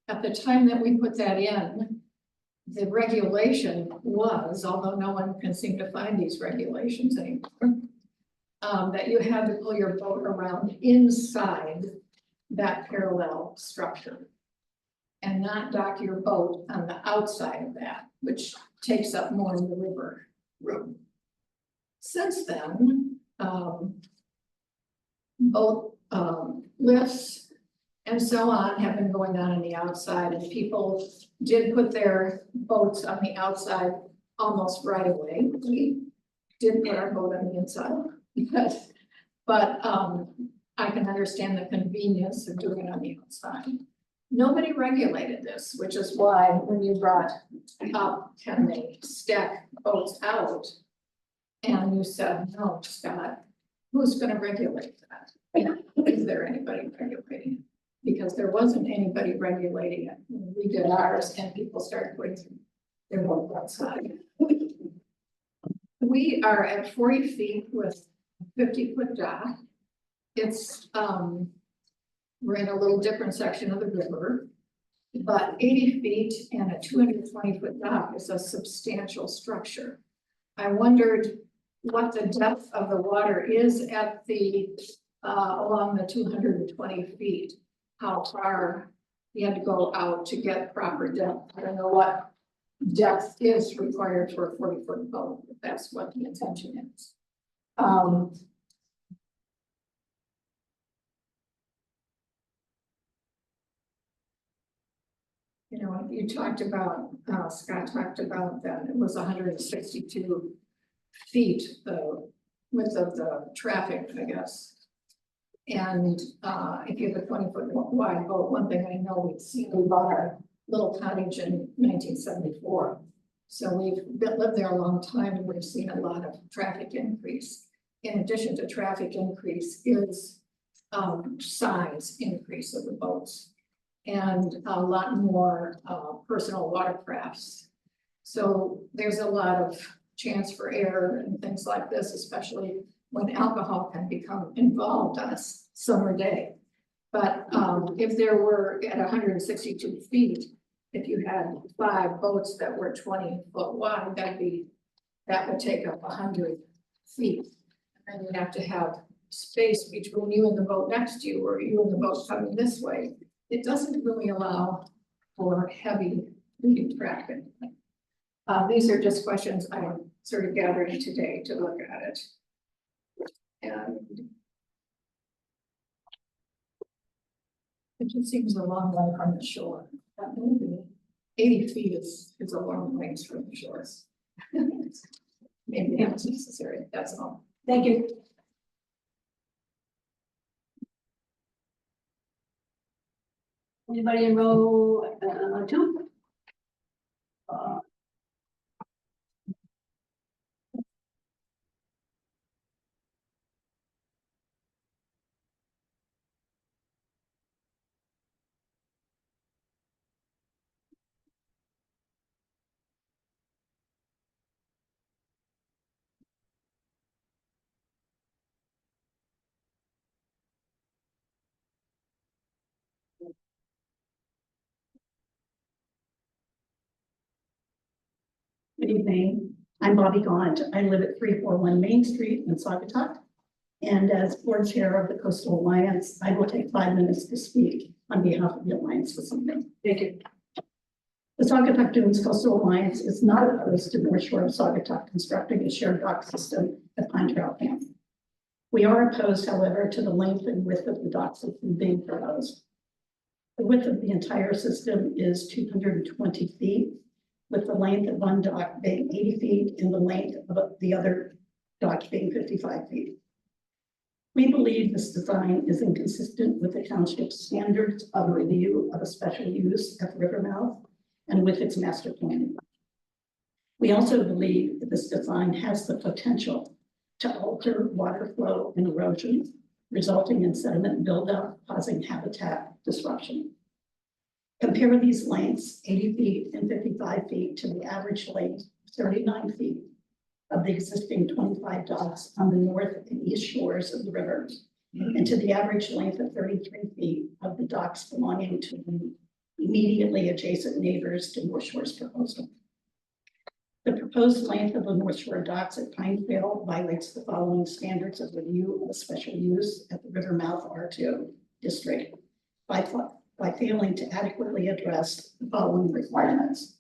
At the time that we put that in, the regulation was, although no one can seem to find these regulations anymore, that you had to pull your boat around inside that parallel structure and not dock your boat on the outside of that, which takes up more of the river room. Since then, both lifts and so on have been going on the outside, and people did put their boats on the outside almost right away. We did put our boat on the inside because, but I can understand the convenience of doing it on the outside. Nobody regulated this, which is why when you brought up, can they stack boats out? And you said, no, Scott, who's gonna regulate that? Is there anybody regulating it? Because there wasn't anybody regulating it. We did ours and people started putting their boat outside. We are at 40 feet with 50-foot dock. It's, we're in a little different section of the river, but 80 feet and a 220-foot dock is a substantial structure. I wondered what the depth of the water is at the, along the 220 feet. How far you had to go out to get proper depth. I don't know what depth is required for a 40-foot boat, if that's what the intention is. You know, you talked about, Scott talked about that it was 162 feet, the width of the traffic, I guess. And if you have a 20-foot wide boat, one thing I know, we've seen, we bought our little cottage in 1974. So we've lived there a long time and we've seen a lot of traffic increase. In addition to traffic increase is size increase of the boats and a lot more personal watercrafts. So there's a lot of chance for error and things like this, especially when alcohol can become involved on a summer day. But if there were at 162 feet, if you had 5 boats that were 20-foot wide, that would take up 100 feet. And then you'd have to have space between you and the boat next to you, or you and the boat coming this way. It doesn't really allow for heavy duty traffic. These are just questions I'm sort of gathering today to look at it. And it just seems a long way from the shore. That maybe 80 feet is a long ways from the shores. Maybe that's necessary, that's all. Thank you. Anybody in row 2? Good evening. I'm Bobby Gaunt. I live at 341 Main Street in Saugatuck. And as board chair of the Coastal Alliance, I will take 5 minutes to speak on behalf of the Alliance this evening. Thank you. The Saugatuck Dunes Coastal Alliance is not opposed to North Shore of Saugatuck constructing a shared dock system at Pine Trail Camp. We are opposed, however, to the length and width of the dock system being proposed. The width of the entire system is 220 feet, with the length of one dock being 80 feet and the length of the other dock being 55 feet. We believe this design is inconsistent with the township's standards of review of a special use at the river mouth and with its master plan. We also believe that this design has the potential to alter water flow and erosion, resulting in sediment buildup, causing habitat disruption. Compare these lengths, 80 feet and 55 feet, to the average length, 39 feet, of the existing 25 docks on the north and east shores of the river, and to the average length of 33 feet of the docks belonging to the immediately adjacent neighbors to North Shore's proposal. The proposed length of the North Shore docks at Pine Trail violates the following standards of review of a special use at the river mouth R2 district by failing to adequately address the following requirements.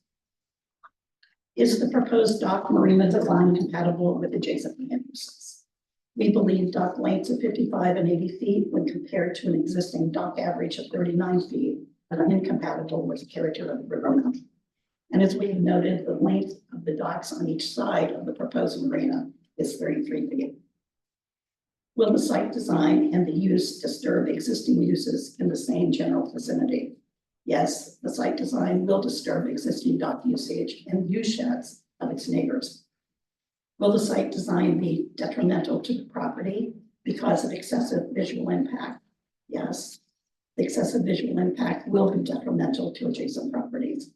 Is the proposed dock marina design compatible with adjacent land uses? We believe dock lengths of 55 and 80 feet when compared to an existing dock average of 39 feet are incompatible with the character of the river mouth. And as we have noted, the length of the docks on each side of the proposed marina is 33 feet. Will the site design and the use disturb existing uses in the same general vicinity? Yes, the site design will disturb existing dock usage and use sheds of its neighbors. Will the site design be detrimental to the property because of excessive visual impact? Yes, the excessive visual impact will be detrimental to adjacent properties.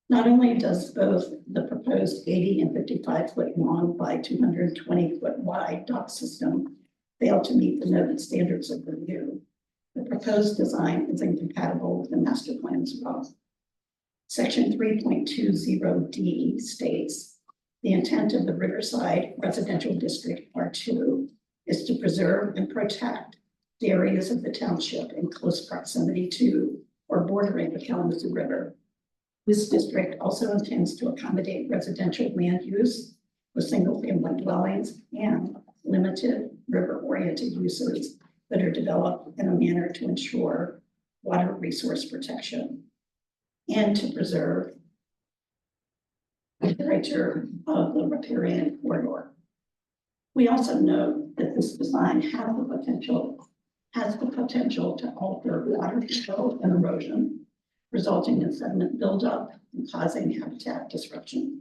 Not only does both the proposed 80 and 55 foot long by 220 foot wide dock system fail to meet the noted standards of review, the proposed design is incompatible with the master plan as well. Section 3.20D states, the intent of the Riverside Residential District R2 is to preserve and protect the areas of the township in close proximity to or bordering the Kalamazoo River. This district also intends to accommodate residential land use with single-family dwellings and limited river-oriented uses that are developed in a manner to ensure water resource protection and to preserve the character of the riparian corridor. We also note that this design has the potential to alter water flow and erosion, resulting in sediment buildup and causing habitat disruption.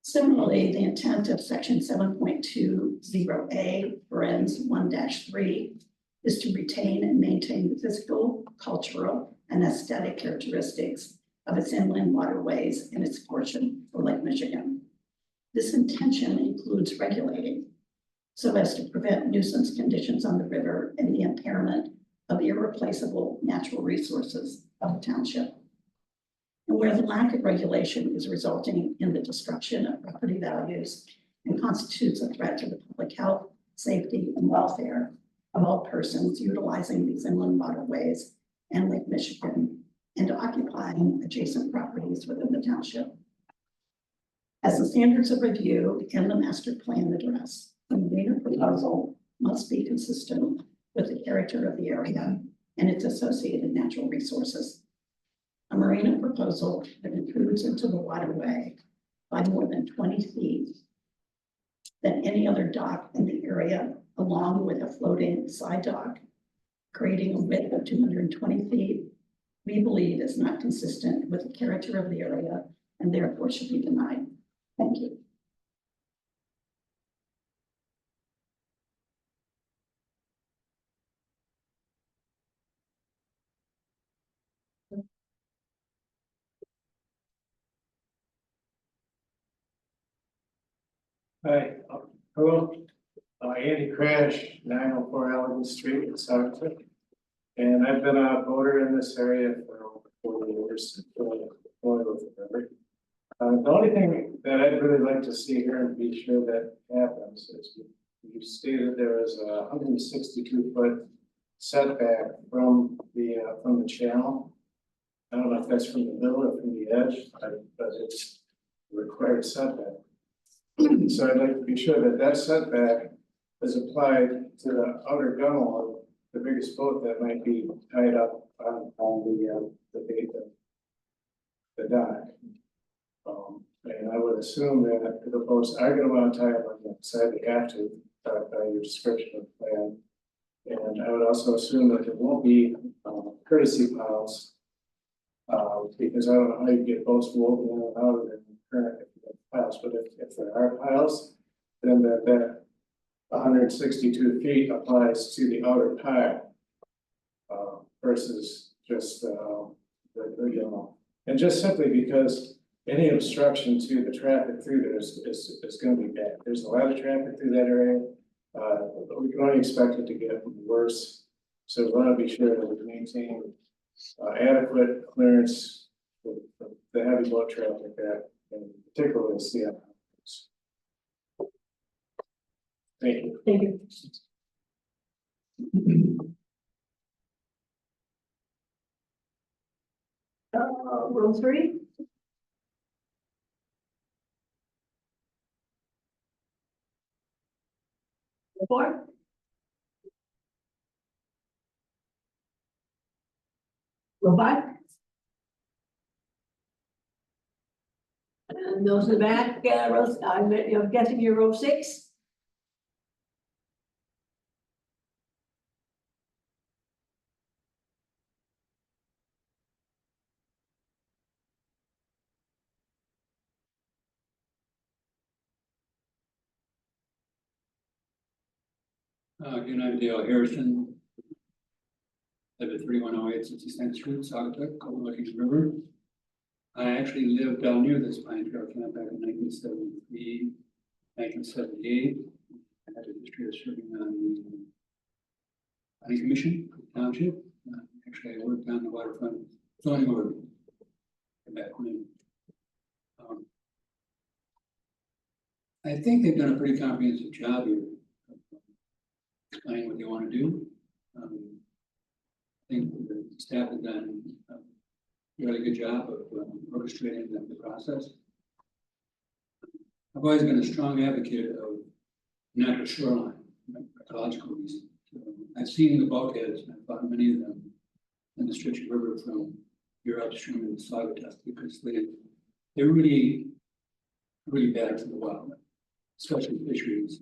Similarly, the intent of section 7.20A, parens 1-3, is to retain and maintain the physical, cultural, and aesthetic characteristics of its inland waterways and its portion for Lake Michigan. This intention includes regulating so as to prevent nuisance conditions on the river and the impairment of irreplaceable natural resources of the township. And where the lack of regulation is resulting in the destruction of property values and constitutes a threat to the public health, safety, and welfare of all persons utilizing these inland waterways and Lake Michigan and occupying adjacent properties within the township. As the standards of review and the master plan address, the marina proposal must be consistent with the character of the area and its associated natural resources. A marina proposal that intrudes into the waterway by more than 20 feet than any other dock in the area, along with a floating side dock, creating a width of 220 feet, we believe is not consistent with the character of the area and therefore should be denied. Thank you. Hi, hello, Andy Crash, 904 Elegant Street in Sagatuck. And I've been a voter in this area for over 40 years. The only thing that I'd really like to see here and be sure that happens is you stated there is a 162-foot setback from the channel. I don't know if that's from the middle or from the edge, but it's a required setback. So I'd like to be sure that that setback is applied to the outer gunnel of the biggest boat that might be tied up on the dock. And I would assume that the boats are gonna want to tie up on the side, they have to, by your description of the plan. And I would also assume that there won't be courtesy piles. Because I don't know how you get boats moving in and out of the current piles, but if there are piles, then that 162 feet applies to the outer pile. Versus just and just simply because any obstruction to the traffic through there is going to be bad. There's a lot of traffic through that area. We can only expect it to get worse. So we want to be sure that we maintain adequate clearance for the heavy boat traffic that, and particularly the CM. Thank you. Thank you. Row 3. Row 4. Row 5. And those in the back, rows, I'm guessing you're row 6. Again, I'm Dale Harrison. Live at 3108 62nd Street, Sagatuck, overlooking the river. I actually lived down near this pine trail camp back in 1973, 1978. I had a history of serving on the planning commission for the township. Actually, I worked on the waterfront zoning ordinance back when. I think they've done a pretty comprehensive job here. Explain what they want to do. I think the staff has done a really good job of orchestrating the process. I've always been a strong advocate of natural shoreline, for ecological reasons. I've seen the bulkheads, and I've fought many of them in the stretch of river from here upstream in Sagatuck because they're really bad for the wildlife, especially fisheries.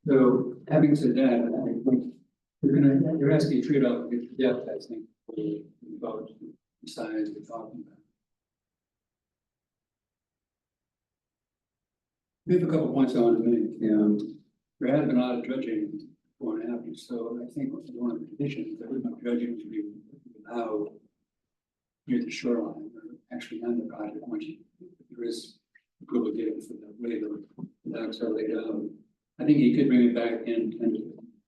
So having said that, I think there has to be a trade-off with depth, I think, about the size we're talking about. We have a couple points I want to make. There has been a lot of dredging before and after, so I think one of the conditions that we're not dredging to be allowed near the shoreline, or actually on the project, once there is approval given for the way the docks are laid out. I think he could bring it back in and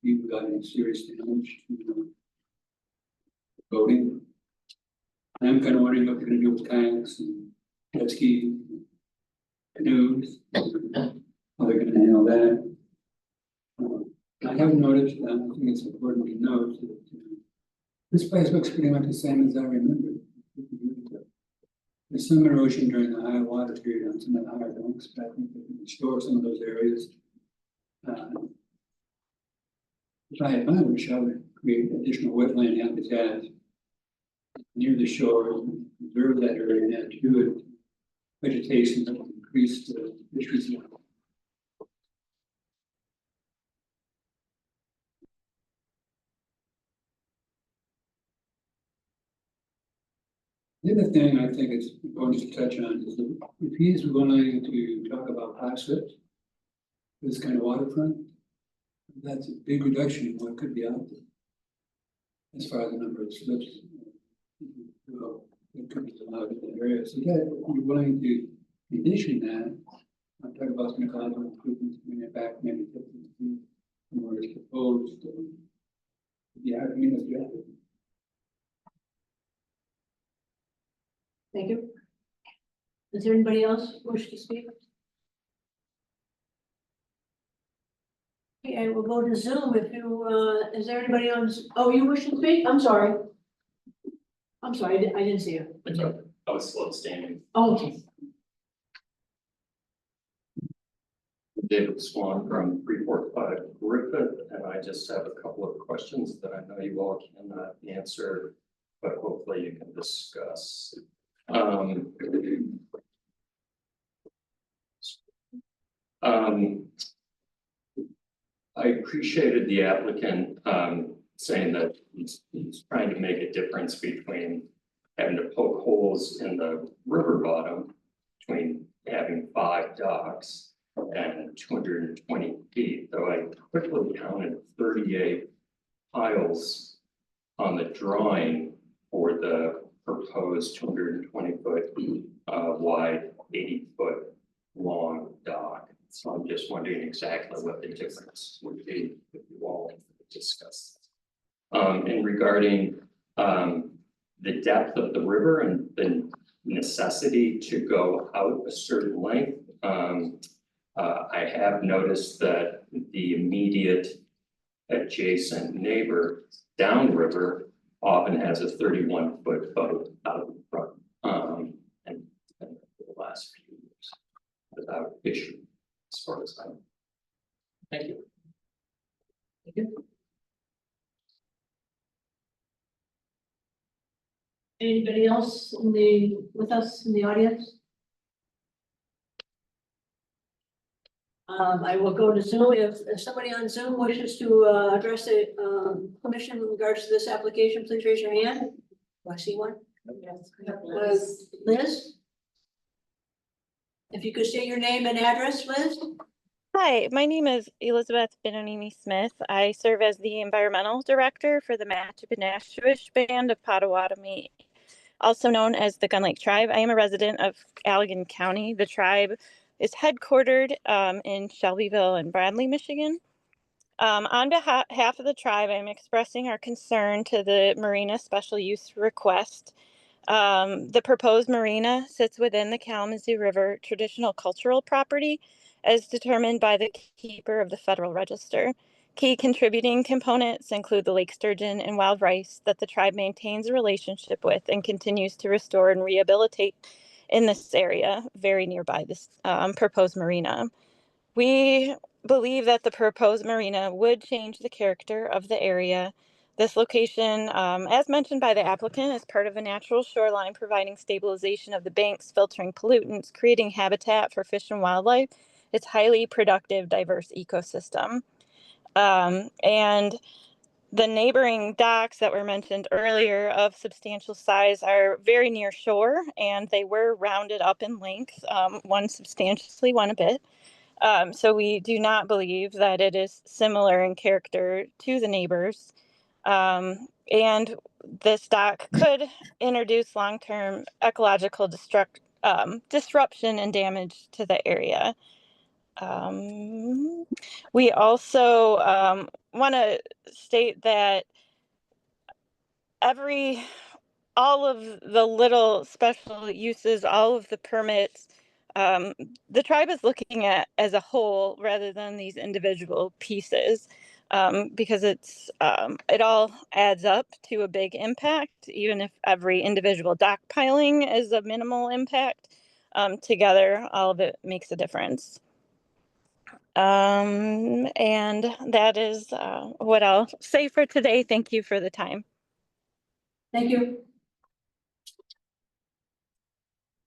be without any serious damage to boating. I'm kind of wondering what they're going to do with kayaks and jet ski, canoes, how they're going to handle that. I have noticed, I think it's important to note that this place looks pretty much the same as I remember. There's some erosion during the high water period on some of the higher banks, but I think they can restore some of those areas. If I had my wish, I would create additional wetland habitat near the shore, preserve that area, and add to it vegetation that will increase the fisheries level. The other thing I think it's important to touch on is that if he's willing to talk about hot slips, this kind of waterfront, that's a big reduction in what could be out there. As far as the number of slips, it could be allowed in that area. So that, if you're willing to condition that, I'm talking about some ecological improvements, bring it back maybe 50 feet from where it's proposed. Yeah, I mean, that's good. Thank you. Does there anybody else wish to speak? Okay, I will go to Zoom if you, is there anybody on, oh, you wish to speak? I'm sorry. I'm sorry, I didn't see you. I was slow standing. Oh, okay. David Swan from 345 Griffith, and I just have a couple of questions that I know you all cannot answer, but hopefully you can discuss. I appreciated the applicant saying that he's trying to make a difference between having to poke holes in the river bottom, between having 5 docks and 220 feet, though I quickly counted 38 piles on the drawing for the proposed 220 foot wide, 80 foot long dock. So I'm just wondering exactly what the difference would be if you all discuss. And regarding the depth of the river and the necessity to go out a certain length, I have noticed that the immediate adjacent neighbor downriver often has a 31 foot boat out in front, and for the last few years without issue, as far as I know. Thank you. Thank you. Anybody else with us in the audience? I will go to Zoom. If somebody on Zoom wishes to address the commission in regards to this application, please raise your hand. Do I see one? Liz. Liz? If you could say your name and address, Liz? Hi, my name is Elizabeth Benonimi Smith. I serve as the environmental director for the Matchapanashtush Band of Potawatomi, also known as the Gun Lake Tribe. I am a resident of Allegan County. The tribe is headquartered in Shelbyville and Bradley, Michigan. On behalf of the tribe, I'm expressing our concern to the marina special use request. The proposed marina sits within the Kalamazoo River traditional cultural property as determined by the keeper of the Federal Register. Key contributing components include the lake sturgeon and wild rice that the tribe maintains a relationship with and continues to restore and rehabilitate in this area very nearby this proposed marina. We believe that the proposed marina would change the character of the area. This location, as mentioned by the applicant, is part of a natural shoreline providing stabilization of the banks, filtering pollutants, creating habitat for fish and wildlife. It's highly productive, diverse ecosystem. And the neighboring docks that were mentioned earlier of substantial size are very near shore, and they were rounded up in length, one substantially, one a bit. So we do not believe that it is similar in character to the neighbors. And this dock could introduce long-term ecological disruption and damage to the area. We also want to state that all of the little special uses, all of the permits, the tribe is looking at as a whole rather than these individual pieces, because it all adds up to a big impact, even if every individual dock piling is a minimal impact. Together, all of it makes a difference. And that is what I'll say for today. Thank you for the time. Thank you.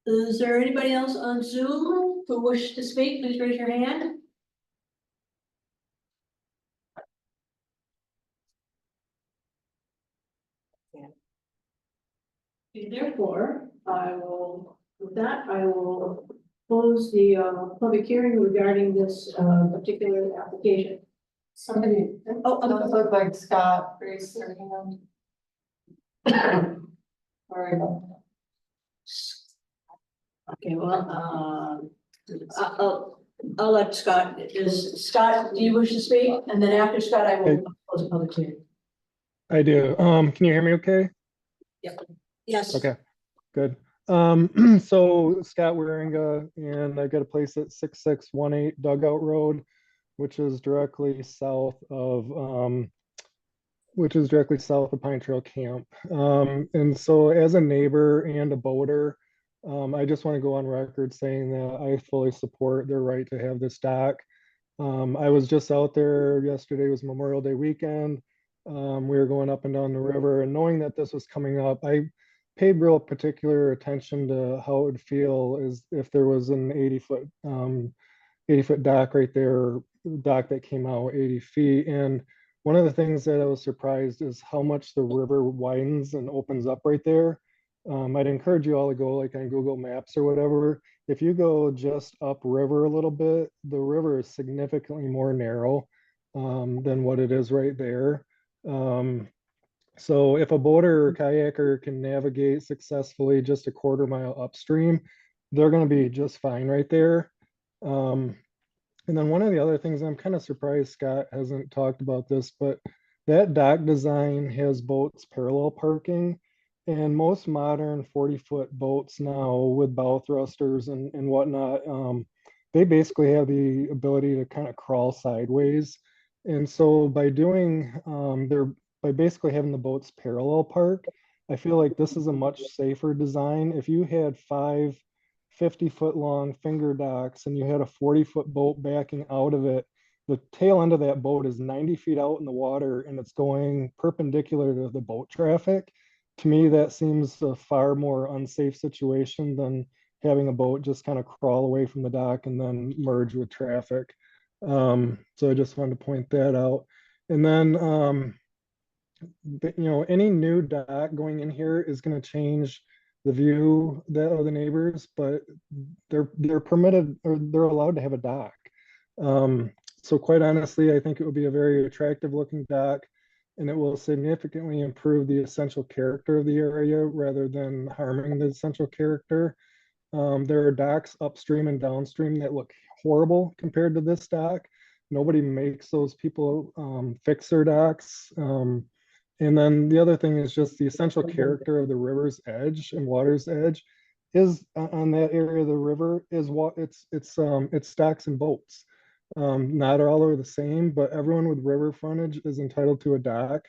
Is there anybody else on Zoom who wish to speak? Please raise your hand. Okay, therefore, With that, I will close the public hearing regarding this particular application. Somebody, does look like Scott raised their hand. Sorry about that. Okay, well, I'll let Scott, Scott, do you wish to speak? And then after Scott, I will close the public hearing. I do. Can you hear me okay? Yes. Okay, good. So Scott Waringa, and I got a place at 6618 Dugout Road, which is directly south of Pine Trail Camp. And so as a neighbor and a boater, I just want to go on record saying that I fully support their right to have this dock. I was just out there yesterday, was Memorial Day weekend. We were going up and down the river, and knowing that this was coming up, I paid real particular attention to how it would feel as if there was an 80-foot dock right there, dock that came out 80 feet. And one of the things that I was surprised is how much the river widens and opens up right there. I'd encourage you all to go like on Google Maps or whatever. If you go just upriver a little bit, the river is significantly more narrow than what it is right there. So if a boater or kayaker can navigate successfully just a quarter mile upstream, they're going to be just fine right there. And then one of the other things, I'm kind of surprised Scott hasn't talked about this, but that dock design has boats parallel parking, and most modern 40-foot boats now with bow thrusters and whatnot, they basically have the ability to kind of crawl sideways. And so by doing, by basically having the boats parallel park, I feel like this is a much safer design. If you had 5 50-foot long finger docks and you had a 40-foot boat backing out of it, the tail end of that boat is 90 feet out in the water and it's going perpendicular to the boat traffic. To me, that seems a far more unsafe situation than having a boat just kind of crawl away from the dock and then merge with traffic. So I just wanted to point that out. And then, any new dock going in here is going to change the view of the neighbors, but they're permitted, or they're allowed to have a dock. So quite honestly, I think it would be a very attractive looking dock, and it will significantly improve the essential character of the area rather than harming the essential character. There are docks upstream and downstream that look horrible compared to this dock. Nobody makes those people fix their docks. And then the other thing is just the essential character of the river's edge and water's edge is on that area of the river is what it's docks and boats. Not all are the same, but everyone with river frontage is entitled to a dock.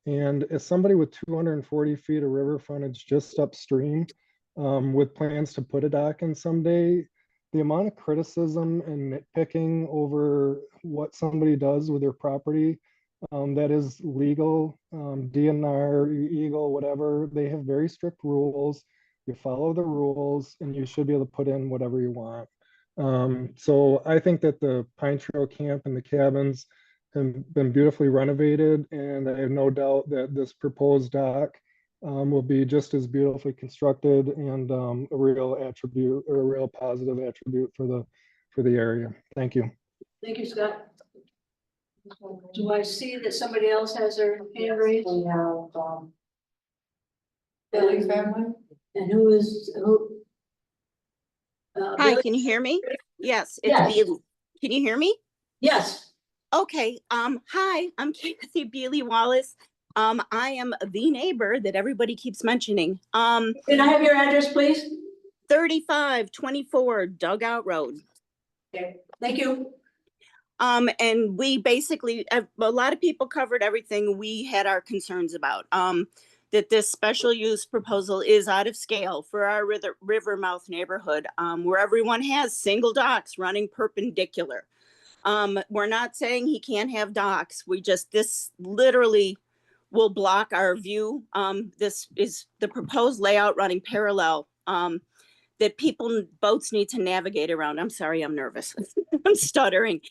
And as somebody with 240 feet of river frontage just upstream, with plans to put a dock in someday, the amount of criticism and nitpicking over what somebody does with their property that is legal, DNR, Eagle, whatever, they have very strict rules. You follow the rules and you should be able to put in whatever you want. So I think that the Pine Trail Camp and the cabins have been beautifully renovated, and I have no doubt that this proposed dock will be just as beautifully constructed and a real attribute, or a real positive attribute for the area. Thank you. Thank you, Scott. Do I see that somebody else has their hand raised? We have, Billy family. And who? Hi, Billy? can you hear me? Yes, it's Yes. Beely. Can you hear me? Yes. Okay, hi, I'm Kathy Beely Wallace. I am the neighbor that everybody keeps mentioning. Can I have your address, please? 3524 Dugout Road. Okay, thank you. And we basically, a lot of people covered everything we had our concerns about. That this special use proposal is out of scale for our river mouth neighborhood, where everyone has single docks running perpendicular. We're not saying he can't have docks. This literally will block our view. This is the proposed layout running parallel, that boats need to navigate around. I'm sorry, I'm nervous. I'm stuttering.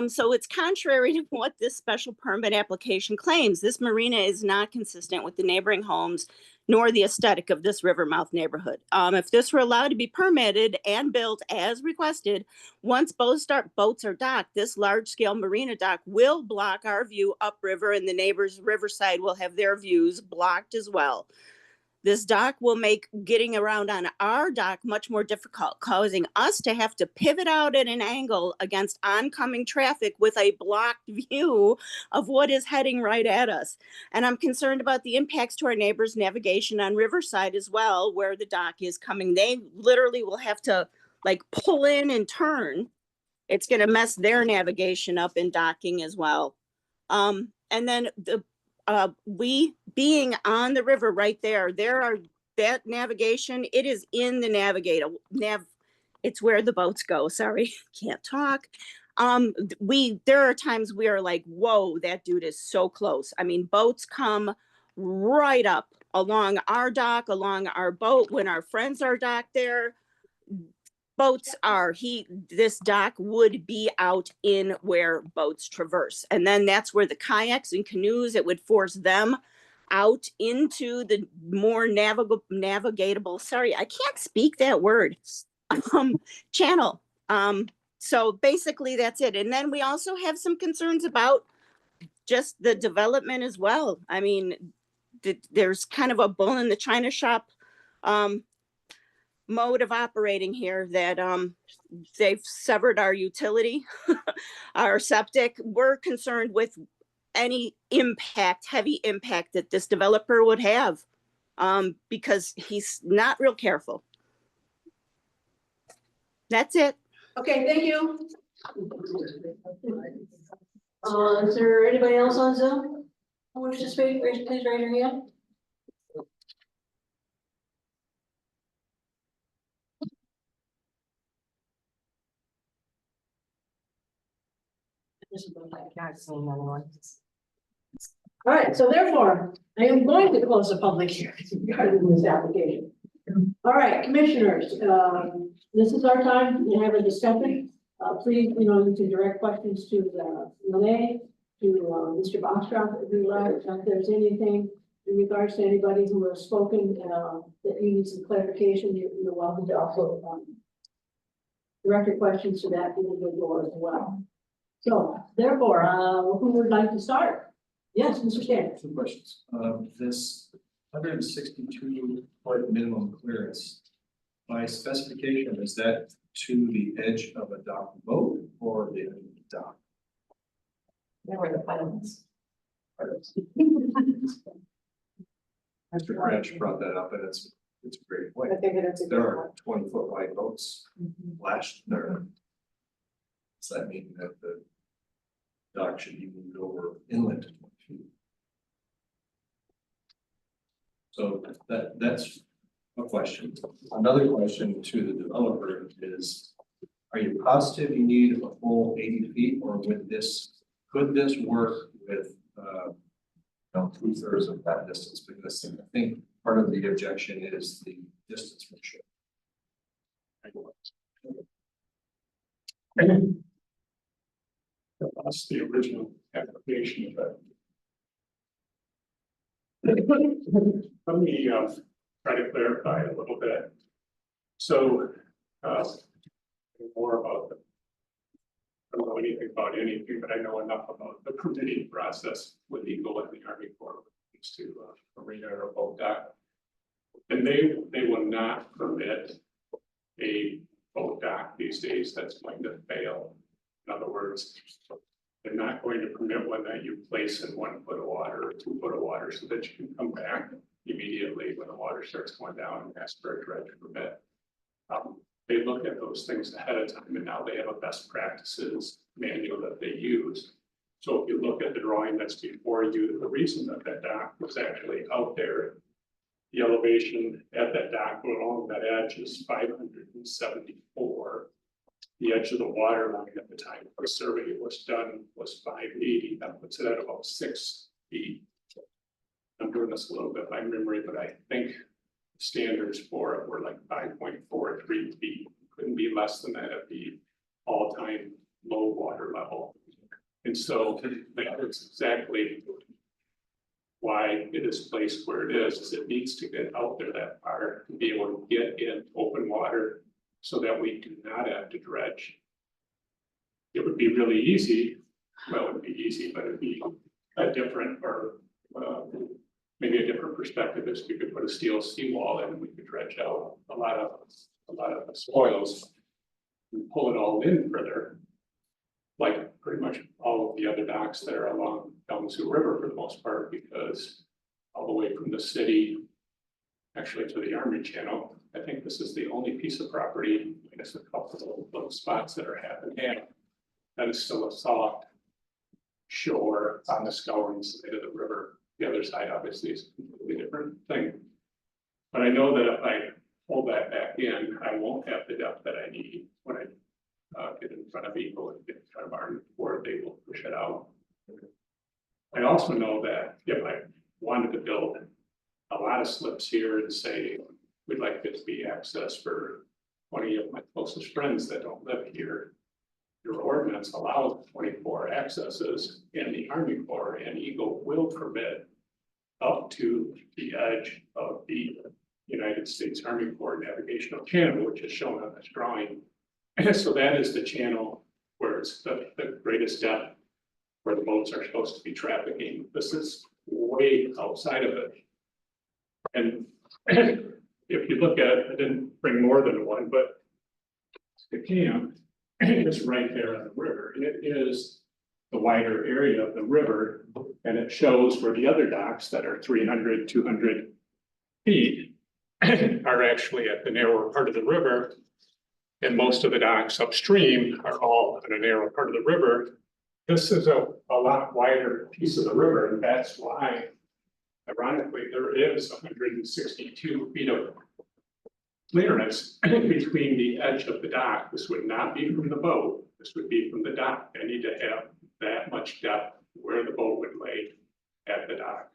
So it's contrary to what this special permit application claims. This marina is not consistent with the neighboring homes, nor the aesthetic of this Rivermouth neighborhood. If this were allowed to be permitted and built as requested, once boats are docked, this large-scale marina dock will block our view upriver, and the neighbors riverside will have their views blocked as well. This dock will make getting around on our dock much more difficult, causing us to have to pivot out at an angle against oncoming traffic with a blocked view of what is heading right at us. And I'm concerned about the impacts to our neighbors' navigation on Riverside as well, where the dock is coming. They literally will have to like pull in and turn. It's going to mess their navigation up in docking as well. And then we being on the river right there, that navigation, it is in the it's where the boats go. Sorry, can't talk. There are times we are like, whoa, that dude is so close. I mean, boats come right up along our dock, along our boat when our friends are docked there. This dock would be out in where boats traverse. And then that's where the kayaks and canoes, it would force them out into the more navigatable, sorry, I can't speak that word, channel. So basically that's it. And then we also have some concerns about just the development as well. I mean, there's kind of a bull in the china shop mode of operating here that they've severed our utility, our septic. We're concerned with any heavy impact that this developer would have because he's not real careful. That's it. Okay, thank you. Is there anybody else on Zoom who wishes to speak? Please raise your hand. All right, so therefore, I am going to close the public hearing regarding this application. All right, commissioners, this is our time to have a discussion. Please, you can direct questions to Renee, to Mr. Boxcroft, if you like. If there's anything in regards to anybody who has spoken that you need some clarification, you're welcome to also direct your questions to that individual as well. So therefore, who would like to start? Yes, Mr. Stan. Two questions. This 162 foot minimum clearance, by specification, is that to the edge of a dock boat or the dock? There were the finalists. Mr. Branch brought that up, and it's a great point. I think it's a There good are 20 foot wide boats lashed there. Does that mean that the dock should be moved over inland to 20 feet? So that's a question. Another question to the developer is, are you positive you need a full 80 feet, or could this work with 2/3 of that distance? Because I think part of the objection is the distance ratio. That's the original application, but. Let me try to clarify a little bit. So, more about I don't know anything about anything, but I know enough about the permitting process with Eagle and the Army Corps when it comes to marina or boat dock. And they will not permit a boat dock these days that's going to fail. In other words, they're not going to permit one that you place in 1 foot of water or 2 foot of water so that you can come back immediately when the water starts going down and ask for a dredge permit. They look at those things ahead of time, and now they have a best practices manual that they use. So if you look at the drawing that's before you, the reason that that dock was actually out there, the elevation at that dock along that edge is 574. The edge of the water line at the time the survey was done was 580. That puts it at about 6 feet. I'm doing this a little bit by memory, but I think standards for it were like 5.43 feet. Couldn't be less than that at the all-time low water level. And so that is exactly why it is placed where it is it needs to get out there that far to be able to get in open water so that we do not have to dredge. It would be really easy, well, it would be easy, but it'd be a different or maybe a different perspective is we could put a steel seawall in and we could dredge out a lot of the spoils and pull it all in further. Like pretty much all of the other docks that are along Kalamazoo River for the most part, because all the way from the city, actually to the Army Channel, I think this is the only piece of property, I guess a couple of little spots that are half and half. That is still a soft shore on the scouring side of the river. The other side obviously is a completely different thing. But I know that if I pull that back in, I won't have the depth that I need when I get in front of Eagle and get in front of Army Corps, they will push it out. I also know that if I wanted to build a lot of slips here and say, we'd like it to be access for 20 of my closest friends that don't live here, your ordinance allows 24 accesses, and the Army Corps and Eagle will permit up to the edge of the United States Army Corps Navigational Channel, which is shown on this drawing. And so that is the channel where it's the greatest depth, where the boats are supposed to be trafficking. This is way outside of it. And if you look at it, I didn't bring more than one, but the camp is right there on the river. And it is the wider area of the river. And it shows where the other docks that are 300, 200 feet are actually at the narrower part of the river. And most of the docks upstream are all in a narrow part of the river. This is a lot wider piece of the river, and that's why, ironically, there is 162 feet of clearance between the edge of the dock. This would not be from the boat, this would be from the dock. I need to have that much depth where the boat would lay at the dock.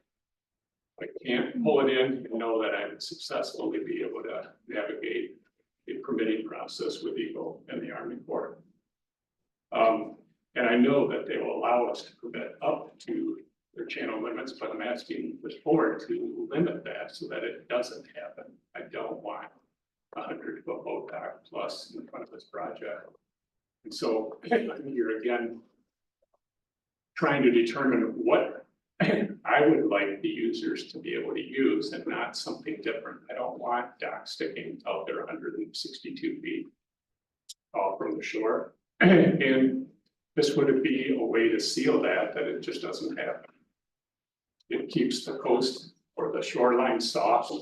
I can't pull it in and know that I would successfully be able to navigate the permitting process with Eagle and the Army Corps. And I know that they will allow us to permit up to their channel limits, but I'm asking this board to limit that so that it doesn't happen. I don't want 100-foot boat dock plus in front of this project. And so I'm here again, trying to determine what I would like the users to be able to use and not something different. I don't want dock sticking out there 162 feet off from the shore. And this would be a way to seal that it just doesn't happen. It keeps the coast or the shoreline soft.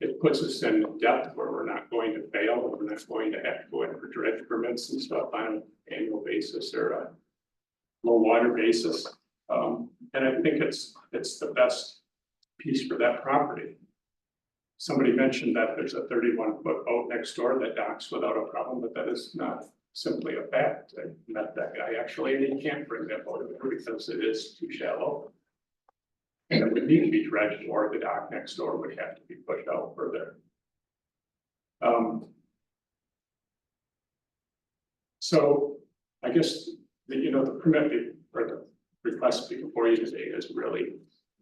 It puts us in depth where we're not going to fail, and we're not going to have to go in for dredge permits and stuff on an annual basis or a low water basis. And I think it's the best piece for that property. Somebody mentioned that there's a 31-foot boat next door that docks without a problem, but that is not simply a fact. I met that guy actually, and he can't bring that boat over because it is too shallow. And it would need to be dredged, or the dock next door would have to be pushed out further. So I guess the permit or the request before you today is really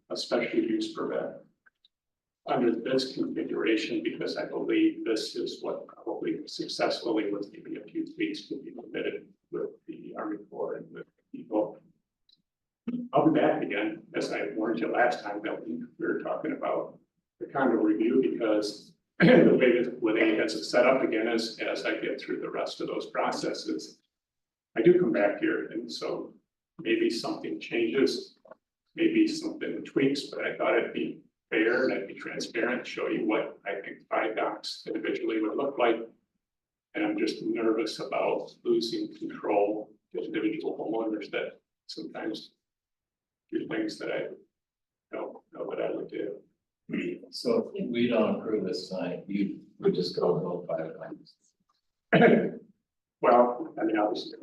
a special use permit under this configuration, because I believe this is what probably successfully, with maybe a few tweaks, can be permitted with the Army Corps and with people. I'll be back again, as I warned you last time that we were talking about the condo review, because the way that Linnea has it set up again is as I get through the rest of those processes, I do come back here, and so maybe something changes, maybe something tweaks, but I thought it'd be fair and I'd be transparent, show you what I think 5 docks individually would look like. And I'm just nervous about losing control to individual homeowners that sometimes do things that I don't know what I would do. So if we don't approve this tonight, you would just go with all 5 times. Well, I mean, obviously,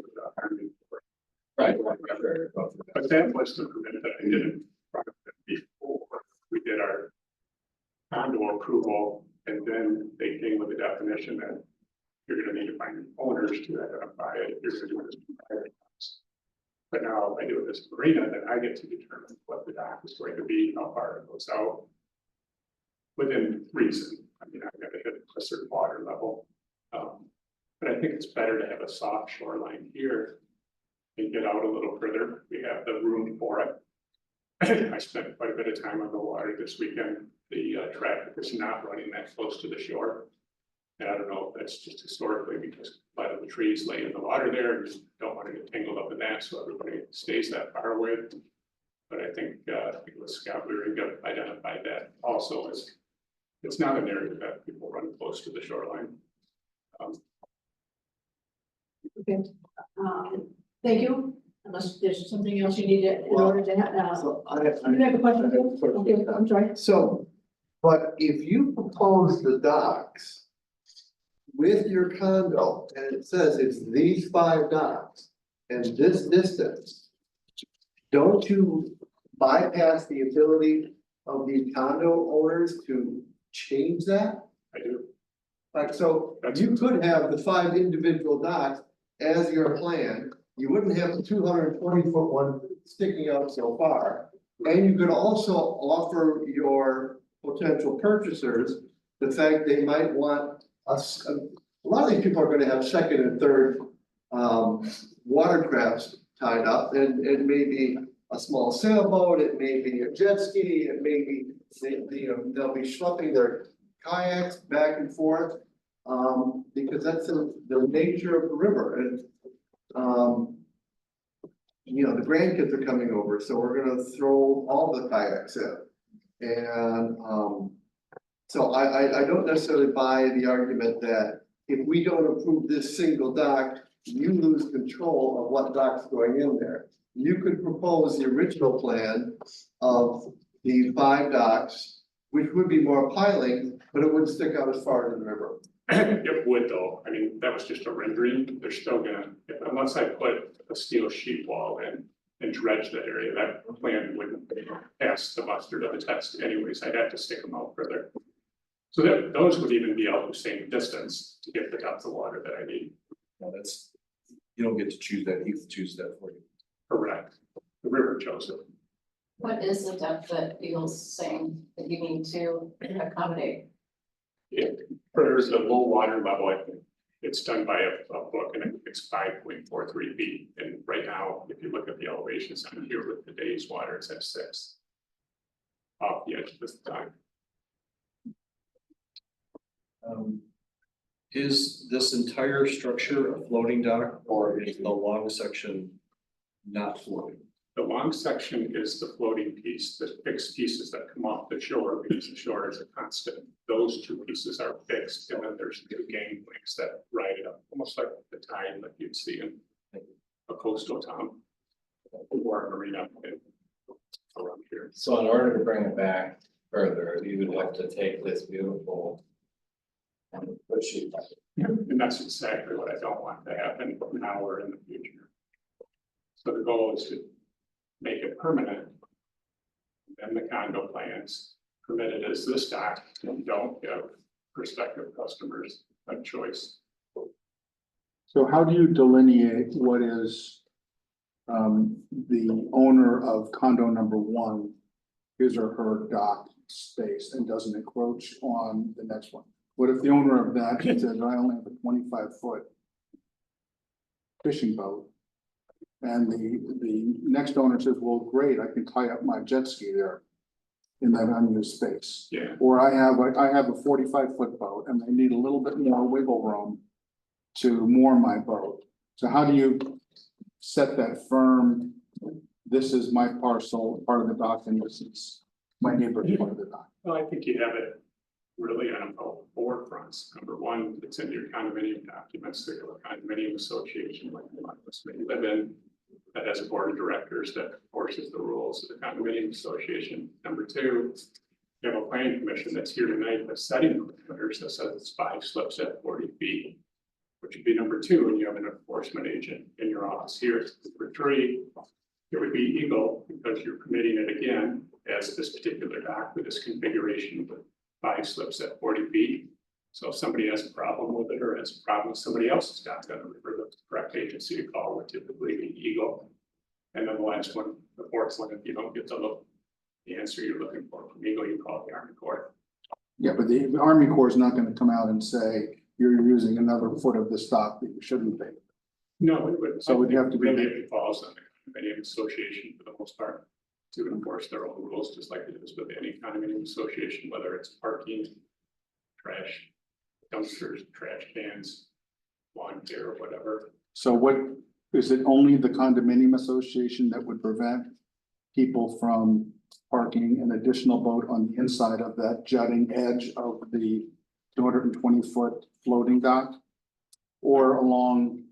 Right. but that was the permit that I didn't before we did our condo approval, and then they came with a definition that you're going to need to find owners to identify it if you're going to do this private house. But now if I do this marina, then I get to determine what the dock is going to be, how far it goes out. Within reason, I mean, I'm gonna hit a certain water level. But I think it's better to have a soft shoreline here and get out a little further. We have the room for it. I spent quite a bit of time on the water this weekend. The traffic is not running that close to the shore. And I don't know if that's just historically because a lot of the trees lay in the water there and just don't want to get tangled up in that, so everybody stays that far away. But I think with Scott, we were able to identify that also as it's not an area that people run close to the shoreline. Okay, thank you. Unless there's something else you need to, in order to have, So you have a question, too? Okay, I'm sorry. So, but if you propose the docks with your condo and it says it's these 5 docks and this distance, don't you bypass the ability of these condo owners to change that? I do. Like, so you could have the 5 individual docks as your plan. You wouldn't have the 220-foot one sticking out so far. And you could also offer your potential purchasers the fact they might want us, a lot of these people are gonna have second and third watercrafts tied up, and it may be a small sailboat, it may be a jet ski, it may be, they'll be schlepping their kayaks back and forth. Because that's the nature of the river, and the grandkids are coming over, so we're gonna throw all the kayaks in. And so I don't necessarily buy the argument that if we don't approve this single dock, you lose control of what dock's going in there. You could propose the original plan of the 5 docks, which would be more piling, but it wouldn't stick out as far into the river. It would though, I mean, that was just a rendering, they're still gonna, unless I put a steel sheet wall in and dredge that area, that plan wouldn't pass the muster of the test anyways, I'd have to stick them out further. So that, those would even be out the same distance to get the depth of water that I need. No, you don't get to choose that, he chooses that for you. Correct, the river chose it. What is the depth that Eagle's saying that you need to accommodate? For the low water level, I think it's done by a book and I think it's 5.43 feet. And right now, if you look at the elevations on here with today's water, it's at 6. Off the edge of this dock. Is this entire structure a floating dock or is the long section not floating? The long section is the floating piece, the fixed pieces that come off the shore because the shore is a constant. Those 2 pieces are fixed, and then there's 2 gangplanks that ride it up, almost like the tide that you'd see in a coastal town or a marina around here. So in order to bring it back further, you would have to take this beautiful and push it back. And that's exactly what I don't want to happen now or in the future. So the goal is to make it permanent. And the condo plans permitted as this dock, and don't give prospective customers a choice. So how do you delineate what is the owner of condo number 1, his or her dock space and doesn't encroach on the next one? What if the owner of that says, I only have a 25-foot fishing boat? And the next owner says, well, great, I can tie up my jet ski there in that unused space. Yeah. Or I have a 45-foot boat and I need a little bit more wiggle room to moor my boat. So how do you set that firm, this is my parcel, part of the dock, and this is my neighbor's part of the dock? Well, I think you have it really on both 4 fronts. Number 1, it's in your condominium documents, there's a condominium association like a lot of us may live in that has a board of directors that enforces the rules of the condominium association. Number 2, you have a planning commission that's here tonight that's setting parameters that says it's 5 slips at 40 feet, which would be number 2, and you have an enforcement agent in your office here. For 3, it would be Eagle because you're permitting it again as this particular dock with this configuration with 5 slips at 40 feet. So if somebody has a problem with it or has a problem with somebody else's dock, then refer the correct agency to call would typically be Eagle. And then the last one, the 4th one, if you don't get the the answer you're looking for. From Eagle, you call it the Army Corps. Yeah, but the Army Corps is not gonna come out and say, you're using another foot of this dock that you shouldn't be. No, it would. So it would have to be- Really, it falls on the condominium association for the most part to enforce their own rules, just like it is with any condominium association, whether it's parking, trash, dumpsters, trash cans, lawn care, or whatever. So what, is it only the condominium association that would prevent people from parking an additional boat on the inside of that jutting edge of the 220-foot floating dock? Or along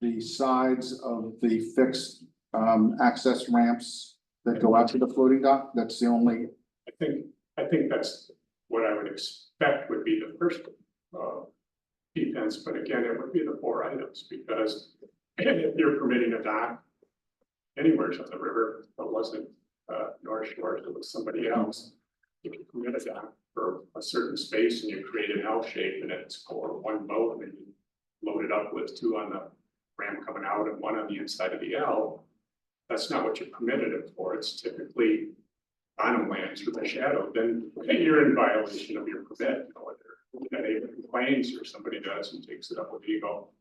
the sides of the fixed access ramps that go out to the floating dock? That's the only, I think that's what I would expect would be the first defense, but again, it would be the 4 items, because if you're permitting a dock anywhere on the river, but wasn't North Shore, it was somebody else. If you permit a dock for a certain space and you create an L shape and it's for one boat and you load it up with 2 on the ramp coming out and 1 on the inside of the L, that's not what you permitted it for. It's typically bottom lands with a shadow, then you're in violation of your permit. You know, whether that either complains or somebody does and takes it up with Eagle.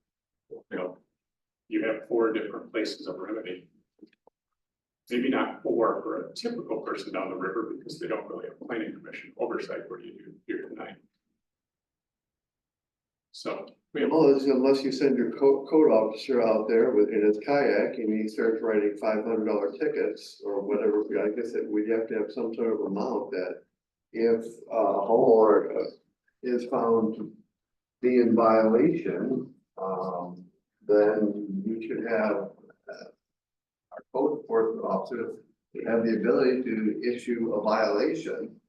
You know, you have 4 different places of remedy. Maybe not 4 for a typical person down the river, because they don't really have planning commission oversight where you do here tonight. So we have. Well, unless you send your code officer out there in his kayak and he starts writing $500 tickets or whatever, I guess we'd have to have some sort of amount that if a homeowner is found to be in violation, then you should have our code enforcement officer have the ability to issue a violation.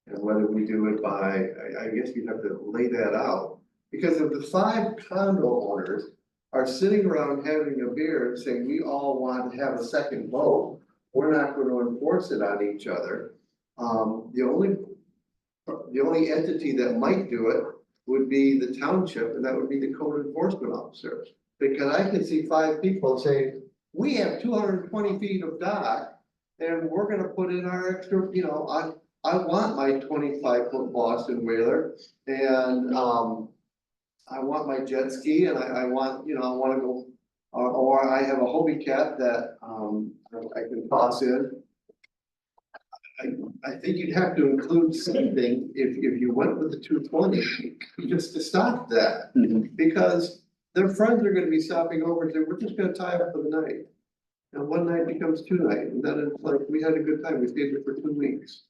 And whether we do it by, I guess you'd have to lay that out. Because if the 5 condo owners are sitting around having a beer and saying, we all want to have a second vote, we're not going to enforce it on each other. The only entity that might do it would be the township, and that would be the code enforcement officer. Because I can see 5 people saying, we have 220 feet of dock, and we're gonna put in our extra, you know, I want my 25-foot Boston whaler, and I want my jet ski, and I want, you know, I wanna go, or I have a Hobie cat that I can toss in. I think you'd have to include something if you went with the 220, just to stop that. Because their friends are gonna be stopping over and saying, we're just gonna tie up for the night. And one night becomes 2 nights, and then it's like, we had a good time, we stayed there for 2 weeks.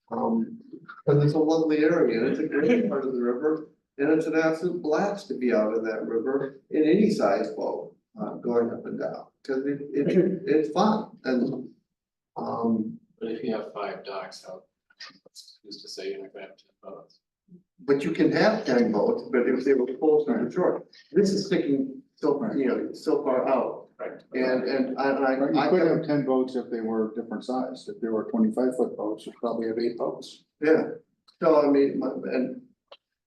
And it's a lovely area, and it's a great part of the river, and it's an absolute blast to be out in that river in any size boat, going up and down, because it's fun, and, But if you have 5 docks out, who's to say you're not gonna have 10 boats? but you can have 10 boats, but if they were closer to shore. This is sticking so, you know, so far out. Right. And you could have 10 boats if they were different size. If they were 25-foot boats, you'd probably have 8 boats. yeah, so I mean, and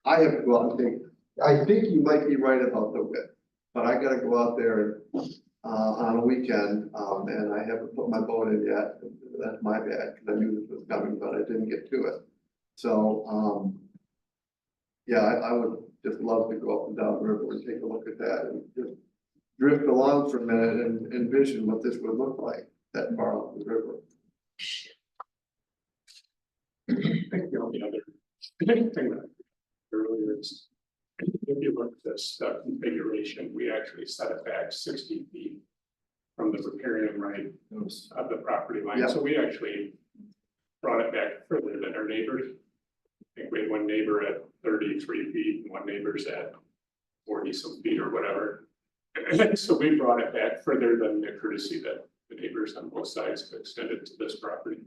I have to go out and think, I think you might be right about the width, but I gotta go out there and, on a weekend, and I haven't put my boat in yet. That's my bad, because I knew this was coming, but I didn't get to it. So, yeah, I would just love to go up and down the river and take a look at that and just drift along for a minute and envision what this would look like that far up the river. I think the only other thing that earlier is, if you look at this configuration, we actually set it back 60 feet from the riparian right of the property line. Yeah. So we actually brought it back further than our neighbors. I think we had one neighbor at 33 feet and one neighbor's at 40 some feet or whatever. So we brought it back further than the courtesy that the neighbors on both sides have extended to this property.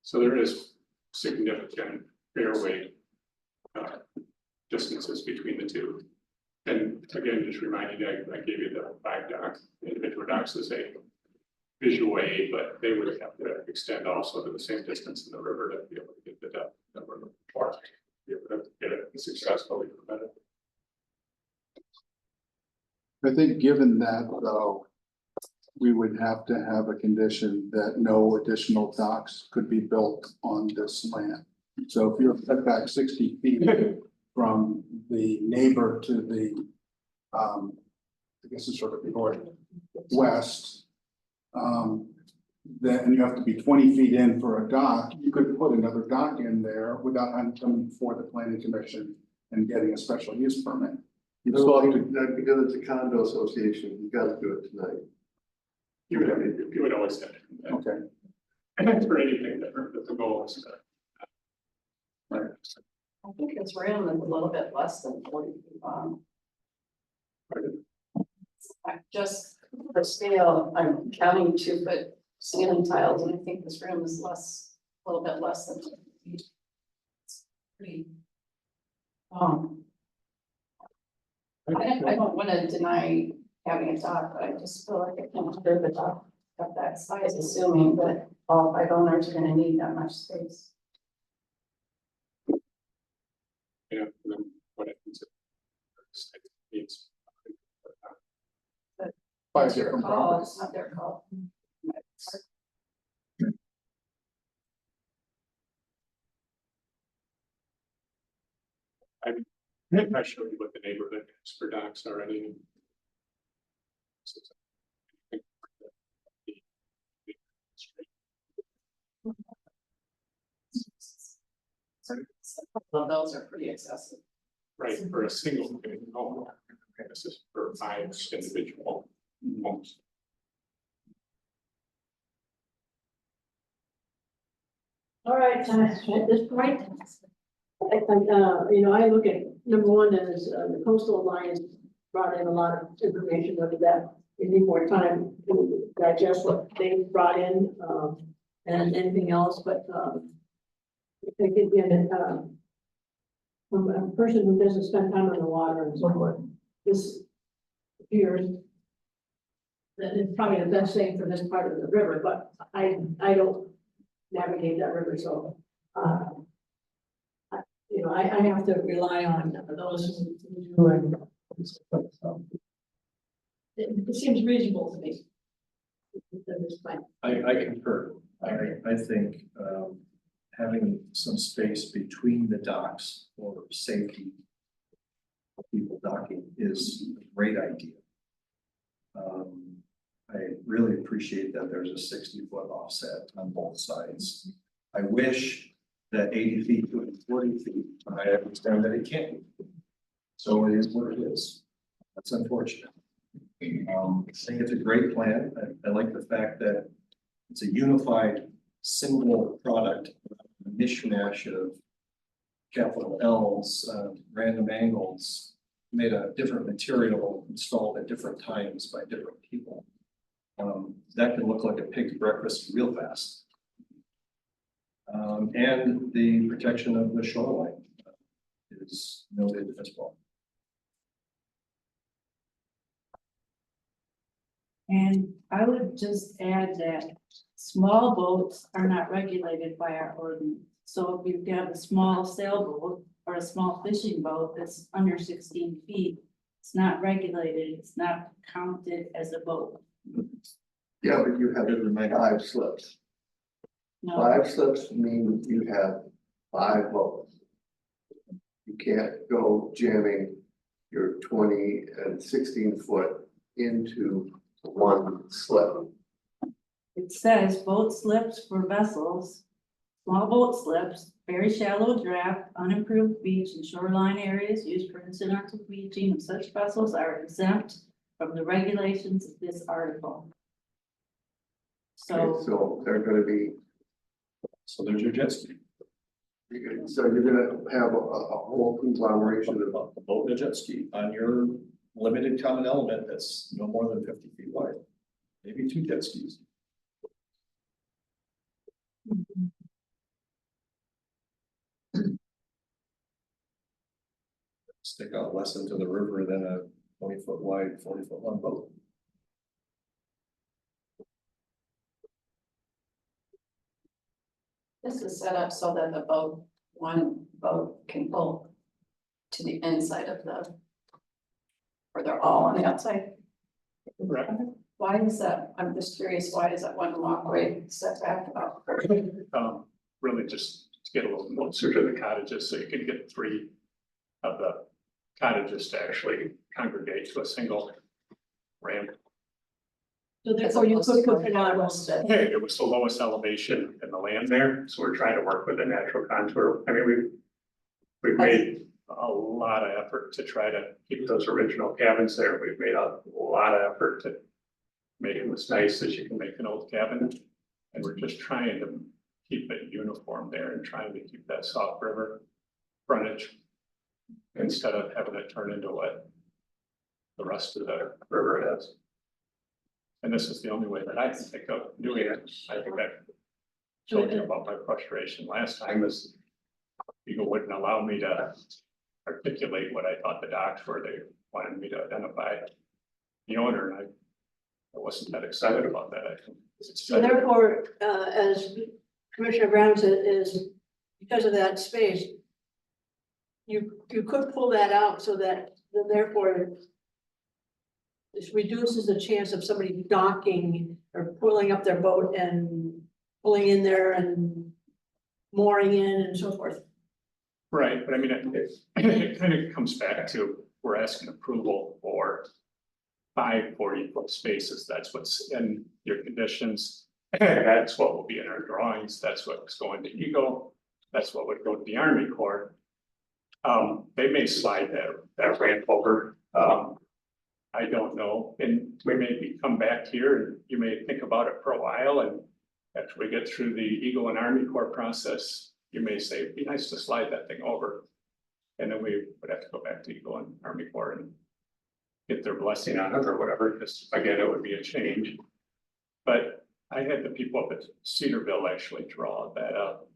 So there is significant fairway distances between the two. And again, just reminding you, I gave you the 5 docks, individual docks as a visual aid, but they would have to extend also to the same distance in the river to be able to get the depth that we're looking for, to be able to get it successfully permitted. I think given that, though, we would have to have a condition that no additional docks could be built on this land. So if you're set back 60 feet from the neighbor to the, I guess it's sort of northwest, then you have to be 20 feet in for a dock. You could put another dock in there without having to come before the planning commission and getting a special use permit. You still have to, Because it's a condo association, you gotta do it tonight. You would always have to do that. okay. And that's for anything different, but the goal is to. I think this room is a little bit less than 40 feet long. Just for scale, I'm counting 2-foot ceiling tiles, and I think this room is a little bit less than 20 feet. It's pretty. I don't want to deny having a dock, but I just feel like I can't serve a dock of that size, assuming that all 5 owners are going to need that much space. Yeah, and then what happens if needs. By It's your different call, properties. it's not their call. I showed you what the neighborhood is for docks already. Well, those are pretty excessive. Right, for a single family home. This is for 5 individual homes. All right, at this point, I look at number one is the Coastal Alliance brought in a lot of information over that. We need more time to digest what they brought in, and anything else, but, I think again, from a person who doesn't spend time on the water and so forth, this appears that it's probably the best thing for this part of the river, but I don't navigate that river, so, I have to rely on those who do and so. It seems reasonable to me. At this point. I concur. I think, having some space between the docks for safety of people docking is a great idea. I really appreciate that there's a 60-foot offset on both sides. I wish that 80 feet to 40 feet, but I understand that it can't be. So it is what it is. That's unfortunate. I think it's a great plan. I like the fact that it's a unified single product, a mishmash of capital L's, random angles, made a different material installed at different times by different people. That can look like a pig's breakfast real fast. And the protection of the shoreline is noted as well. And I would just add that small boats are not regulated by our ordinance. So if you've got a small sailboat or a small fishing boat that's under 16 feet, it's not regulated, it's not counted as a boat. Yeah, but you have 5 slips. No. 5 slips mean you have 5 boats. You can't go jamming your 20 and 16 foot into one slip. It says boat slips for vessels, small boat slips, very shallow draft, unimproved beach and shoreline areas used for incidental beaching of such vessels are exempt from the regulations of this article. Okay, so they're gonna be, So there's your jet ski. so you're gonna have a whole conglomeration of. A boat and a jet ski on your limited common element that's no more than 50 feet wide. Maybe 2 jet skis. Stick out less into the river than a 20-foot wide, 40-foot long boat. This is set up so that one boat can pull to the inside of or they're all on the outside. Right. Why is that? I'm just curious, why is that one walkway setback up? Really just to get a little closer to the cottages, so you can get three of the cottages to actually congregate to a single ramp. So therefore you could put it on. It was the lowest elevation in the land there, so we're trying to work with the natural contour. I mean, we've made a lot of effort to try to keep those original cabins there. We've made a lot of effort to make them as nice as you can make an old cabin. And we're just trying to keep it uniform there and trying to keep that soft river frontage instead of having it turn into what the rest of the river is. And this is the only way that I can think of doing it. I think I told you about my frustration last time is people wouldn't allow me to articulate what I thought the docks were. They wanted me to identify the owner, and I wasn't that excited about that. I think it's So therefore, as Commissioner Brown said, is because of that space, you could pull that out so that then therefore this reduces the chance of somebody docking or pulling up their boat and pulling in there and mooring in and so forth. right, but I mean, it kind of comes back to, we're asking approval for 5 40-foot spaces. That's what's in your conditions. That's what will be in our drawings. That's what's going to Eagle. That's what would go to the Army Corps. They may slide that ramp over. I don't know, and we may come back here and you may think about it for a while, and after we get through the Eagle and Army Corps process, you may say, it'd be nice to slide that thing over. And then we would have to go back to Eagle and Army Corps and get their blessing on it or whatever, because again, it would be a change. But I had the people up at Cedarville actually draw that up.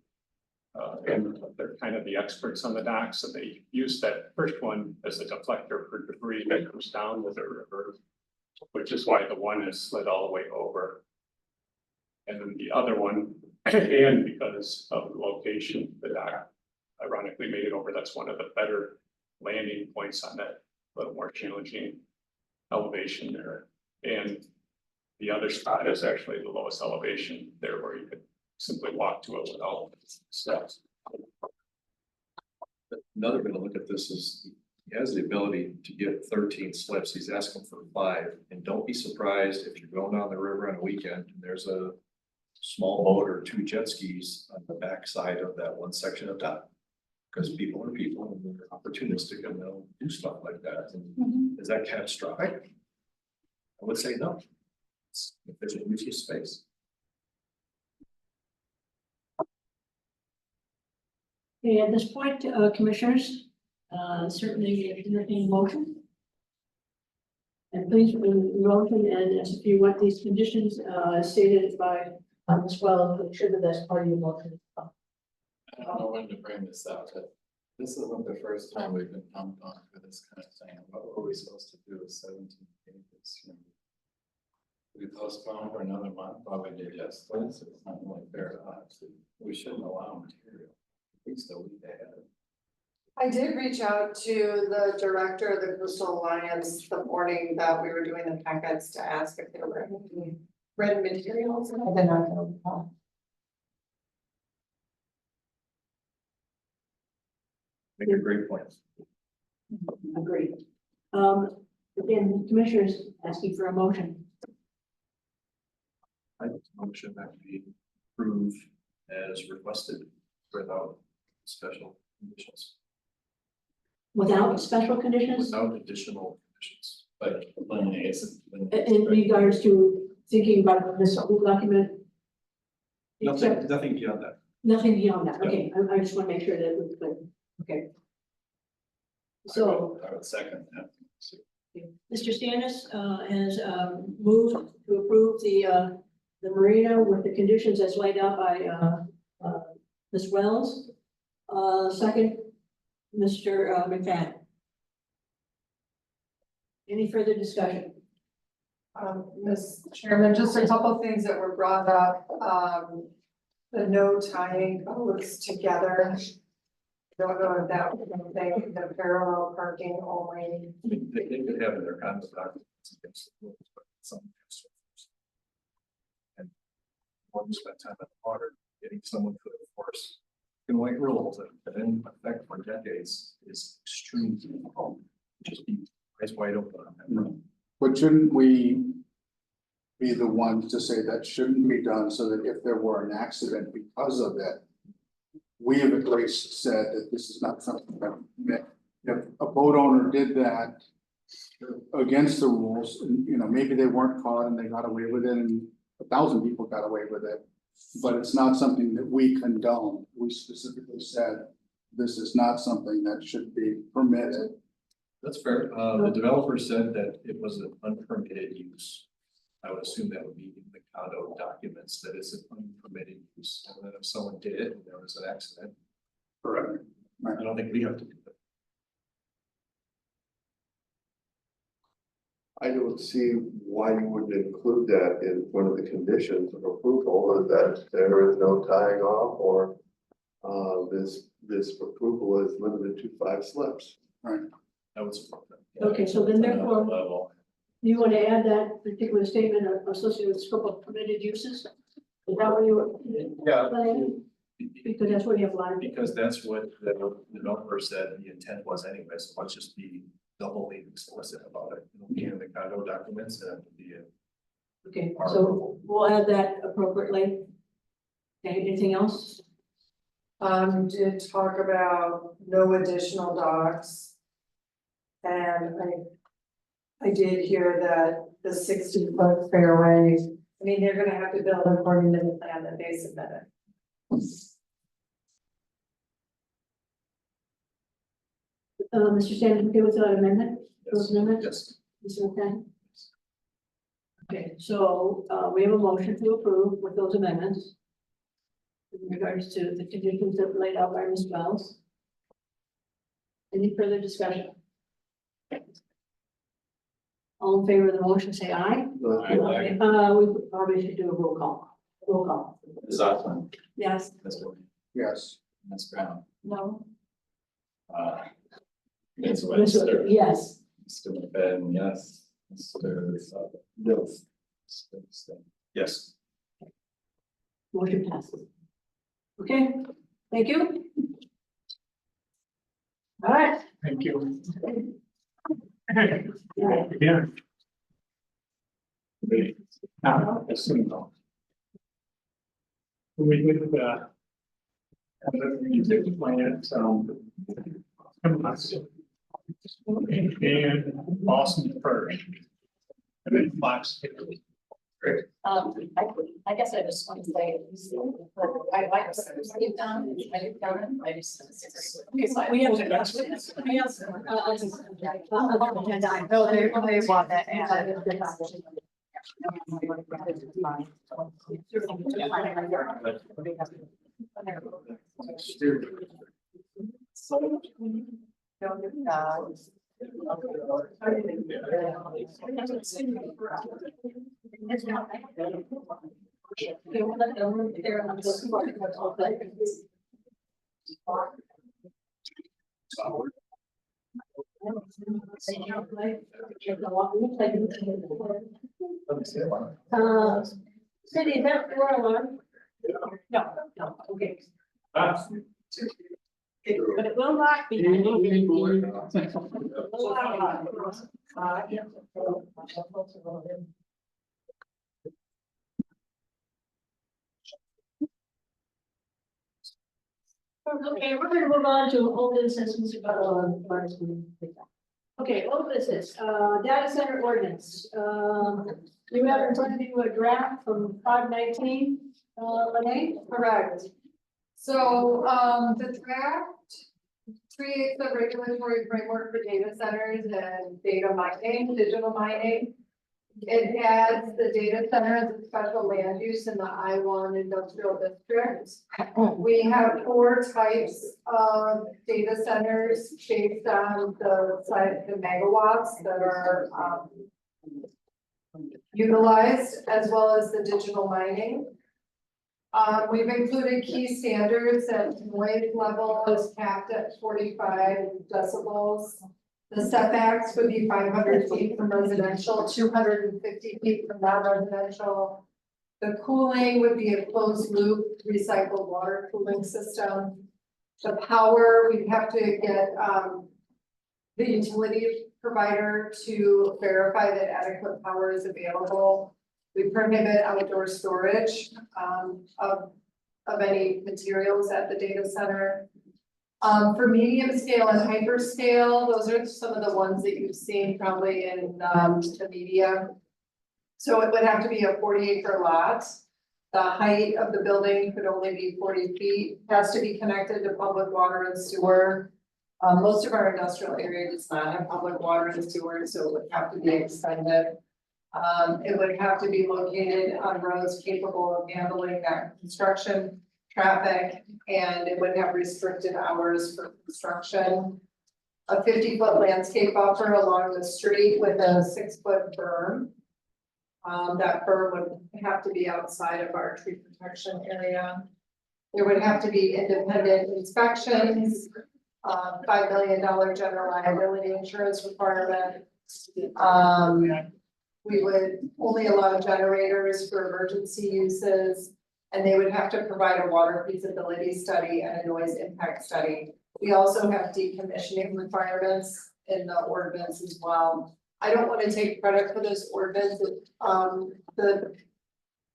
And they're kind of the experts on the docks, and they use that first one as a deflector for debris that comes down with the river, which is why the one is slid all the way over. And then the other one, and because of the location, the dock ironically made it over. That's one of the better landing points on that little more challenging elevation there. And the other spot is actually the lowest elevation there, where you could simply walk to it without steps. Another way to look at this is he has the ability to get 13 slips. He's asking for 5. And don't be surprised if you're going down the river on a weekend and there's a small boat or 2 jet skis on the backside of that one section of dock. Because people are people and they're opportunistic and they'll do stuff like that. And is that catastrophic? I would say no. If there's a use of space. Okay, at this point, commissioners, certainly entertain motion. And please motion, and if you want these conditions stated by as well, make sure that that's part of your motion. I don't know when to bring this up, but this isn't the first time we've been pumped on for this kind of thing. What were we supposed to do with 17 pages? We postponed for another month while we did just this. It's not only fair to us. We shouldn't allow material. At least a week ahead. I did reach out to the director of the Coastal Alliance the morning that we were doing the packets to ask if there were any red materials. And I did not know. Make a great point. Agreed. Again, commissioners asking for a motion. I motion that we approve as requested without special conditions. Without special conditions, Without additional conditions. Like eliminates. in regards to thinking about this whole document. Except Nothing beyond that. nothing beyond that, okay, I just want to make sure that we're clear, okay. So, I would second that. Mr. Stannis has moved to approve the marina with the conditions as laid out by Ms. Wells. Second, Mr. McFadden. Any further discussion? Mr. Chairman, just a couple of things that were brought up. The no tying boats together. Don't know if that was something, the parallel parking only. They could have in their conduct documents against the rules, but some. And when you spend time in the water, getting someone to enforce white rules that have been in effect for decades is extremely difficult. Just be eyes wide open on that. But shouldn't we be the ones to say that shouldn't be done so that if there were an accident because of it, we have at least said that this is not something that, if a boat owner did that against the rules, and, you know, maybe they weren't caught and they got away with it and 1,000 people got away with it, but it's not something that we condone. We specifically said this is not something that should be permitted. That's fair. The developer said that it was an unpermitted use. I would assume that would be in the condo documents, that it's an unpermitted use. And then if someone did it and there was an accident. Correct. I don't think we have to do that. I don't see why you wouldn't include that in one of the conditions of approval, that there is no tying off or this approval is limited to 5 slips. Right. I would support that. Okay, so then therefore, Level. you want to add that particular statement associated with scope of permitted uses? Is that what you were? Yeah. Saying? Because that's what you have a lot of. Because that's what the developer said the intent was anyway, so let's just be doubly explicit about it. It'll be in the condo documents and it'll be in. Okay, so we'll add that appropriately. Okay, anything else? Did talk about no additional docks. And I did hear that the 60-foot fairway, I mean, they're gonna have to build according to the plan that they submitted. Mr. Sanders, okay with that amendment? Those amendments? Yes. Mr. McKay? Okay, so, we have a motion to approve with those amendments. In regards to the conditions that were laid out by Ms. Wells. Any further discussion? All in favor of the motion, say aye. Aye. We probably should do a roll call. Roll call. Ms. Oxman, Yes. Ms. Wilkie, Yes. Ms. Brown, No. Ms. Webster, Yes. Mr. McFadden, yes, Mr. Mills. Yes. Motion passes. Okay, thank you. All right. Thank you. Yeah. Yeah. Now, assume though. We would, music plant, and Boston first. And then Fox. I guess I just want to say, I like you've done, I've done, I just. We have to. No, they want that added. Cindy, is that your alarm? No, okay. But it will not be. Okay, we're gonna move on to old business. Okay, old business, data center ordinance. You have in front of you a draft from 519, Renee? Correct. So, the draft creates a regulatory framework for data centers and data mining, digital mining. It adds the data center as a special land use in the I-1 industrial district. We have 4 types of data centers based on the size, the megawatts that are, utilized, as well as the digital mining. We've included key standards that noise level is capped at 45 decibels. The setbacks would be 500 feet from residential, 250 feet from non-residential. The cooling would be a closed loop recycled water cooling system. The power, we'd have to get, the utility provider to verify that adequate power is available. We prohibit outdoor storage, of any materials at the data center. For medium scale and hyperscale, those are some of the ones that you've seen probably in, the media. So it would have to be a 40-acre lot. The height of the building could only be 40 feet, has to be connected to public water and sewer. Most of our industrial area does not have public water and sewer, so it would have to be extended. It would have to be located on roads capable of handling that construction traffic, and it would have restricted hours for construction. A 50-foot landscape buffer along the street with a 6-foot berm. That berm would have to be outside of our tree protection area. There would have to be independent inspections, $5 million general liability insurance requirement. We would only allow generators for emergency uses, and they would have to provide a water feasibility study and a noise impact study. We also have decommissioning requirements in the ordinance as well. I don't want to take credit for this ordinance.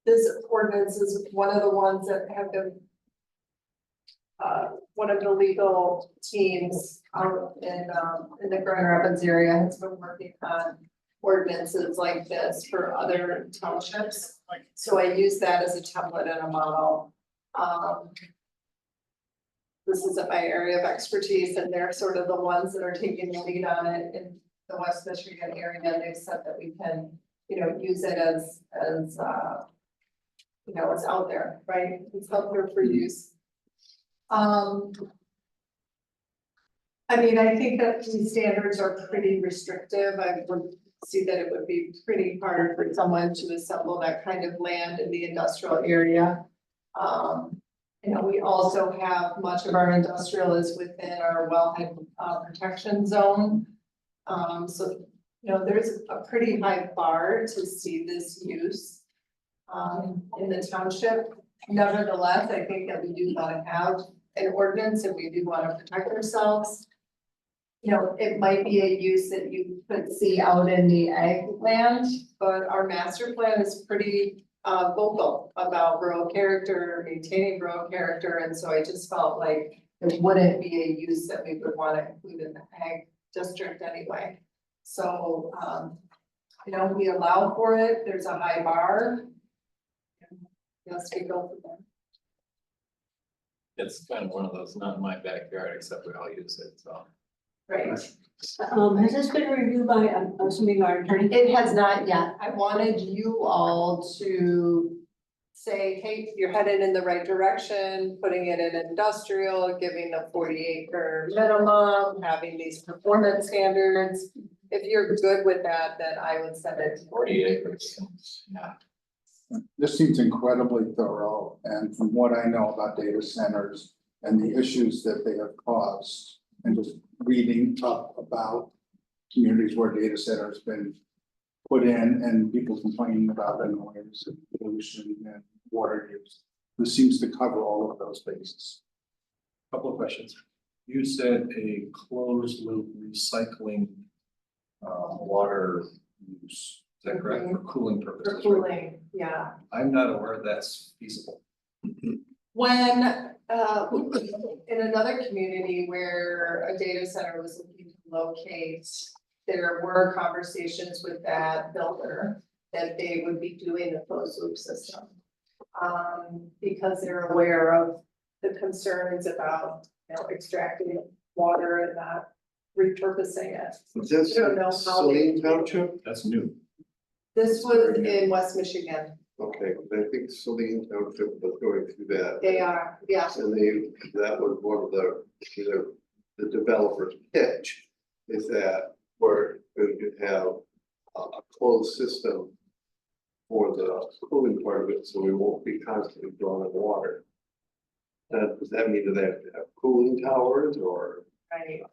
This ordinance is one of the ones that have been one of the legal teams out in the Grand Rapids area has been working on ordinances like this for other townships. So I use that as a template and a model. This isn't my area of expertise, and they're sort of the ones that are taking the lead on it in the West Michigan area. They've said that we can, use it as it's out there, right? It's out there for use. I mean, I think that these standards are pretty restrictive. I would see that it would be pretty hard for someone to assemble that kind of land in the industrial area. We also have much of our industrial is within our wellhead protection zone. So, there's a pretty high bar to see this use in the township. Nevertheless, I think that we do want to have an ordinance and we do want to protect ourselves. It might be a use that you could see out in the ag land, but our master plan is pretty vocal about rural character, maintaining rural character, and so I just felt like it wouldn't be a use that we would want to include in the ag district anyway. So, we allow for it, there's a high bar. Yes, we go for them. It's kind of one of those, not in my backyard, except we all use it, so. Right. Has this been reviewed by, I'm assuming our attorney? It has not yet. I wanted you all to say, hey, you're headed in the right direction, putting it in industrial, giving the 40-acre minimum, having these performance standards. If you're good with that, then I would send it to 40 acres. Yeah. This seems incredibly thorough, and from what I know about data centers and the issues that they have caused, and just reading up about communities where data center has been put in and people complaining about the noise and pollution and water use. This seems to cover all of those bases. Couple of questions. You said a closed loop recycling water use, is that correct, for cooling purposes? For cooling, yeah. I'm not aware that's feasible. When, in another community where a data center was looking to locate, there were conversations with that builder that they would be doing a closed loop system. Because they're aware of the concerns about, extracting water and not repurposing it. Is this I don't know how Saline Township? That's new. This was in West Michigan. Okay, I think Saline Township was going through that. They are, yeah. And that was one of the developer's pitch, is that we're going to have a closed system for the cooling part of it, so we won't be constantly drawing water. Does that mean that they have to have cooling towers or? Right.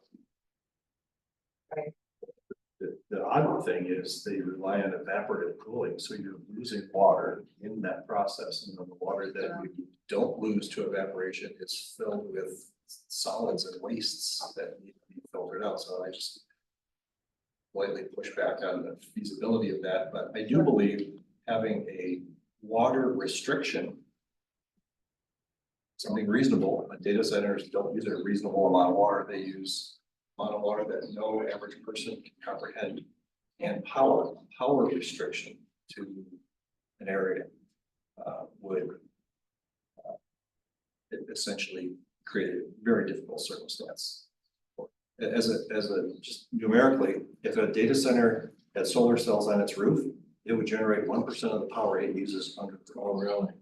The odd thing is they rely on evaporative cooling, so you're losing water in that process, and then the water that you don't lose to evaporation is filled with solids and wastes that need to be filtered out, so I just slightly push back on the feasibility of that, but I do believe having a water restriction, something reasonable. Data centers don't use a reasonable amount of water, they use amount of water that no average person can comprehend. And power restriction to an area would essentially create a very difficult circumstance. As a just numerically, if a data center had solar cells on its roof, it would generate 1% of the power it uses under the own.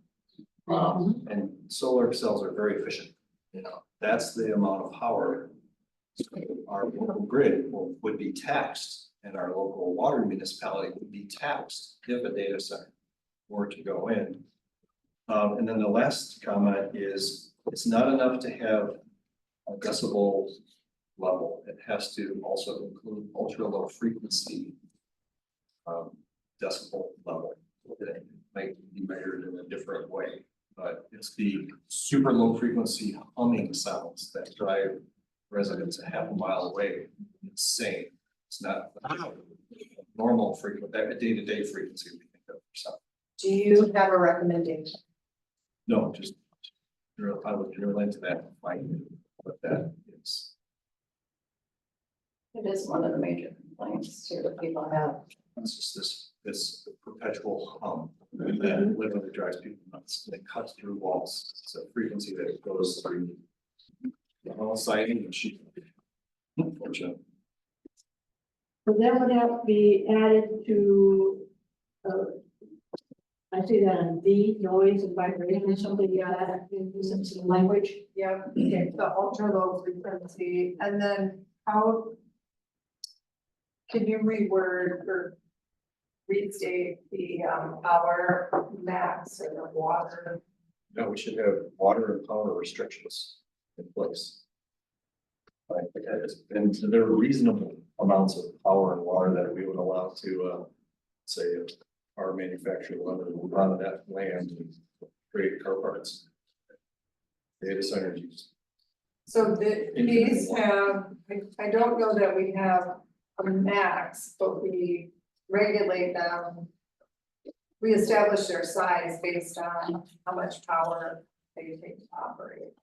And solar cells are very efficient. You know, that's the amount of power our local grid would be taxed, and our local water municipality would be taxed if a data center were to go in. And then the last comment is, it's not enough to have a decibel level. It has to also include ultra low frequency decibel level. It might be measured in a different way, but it's the super low frequency humming sounds that drive residents a half a mile away insane. It's not normal frequency, that day-to-day frequency we think of for sound. Do you have a recommendation? No, just I would drill into that, find what that is. It is one of the major complaints too that people have. It's just this perpetual hum that literally drives people nuts. It cuts through walls. It's a frequency that goes through the whole siding and sheet. Unfortunately. So that would have to be added to, I see that in the noise and vibration or something, yeah, that in some language. Yeah, okay, the ultra low frequency, and then how? Can you reword or restate the power max or the water? No, we should have water and power restrictions in place. Like, and there are reasonable amounts of power and water that we would allow to, say, our manufacturer on that land and create car parts. Data centers use. So these have, I don't know that we have a max, but we regulate them. We establish their size based on how much power they take to operate.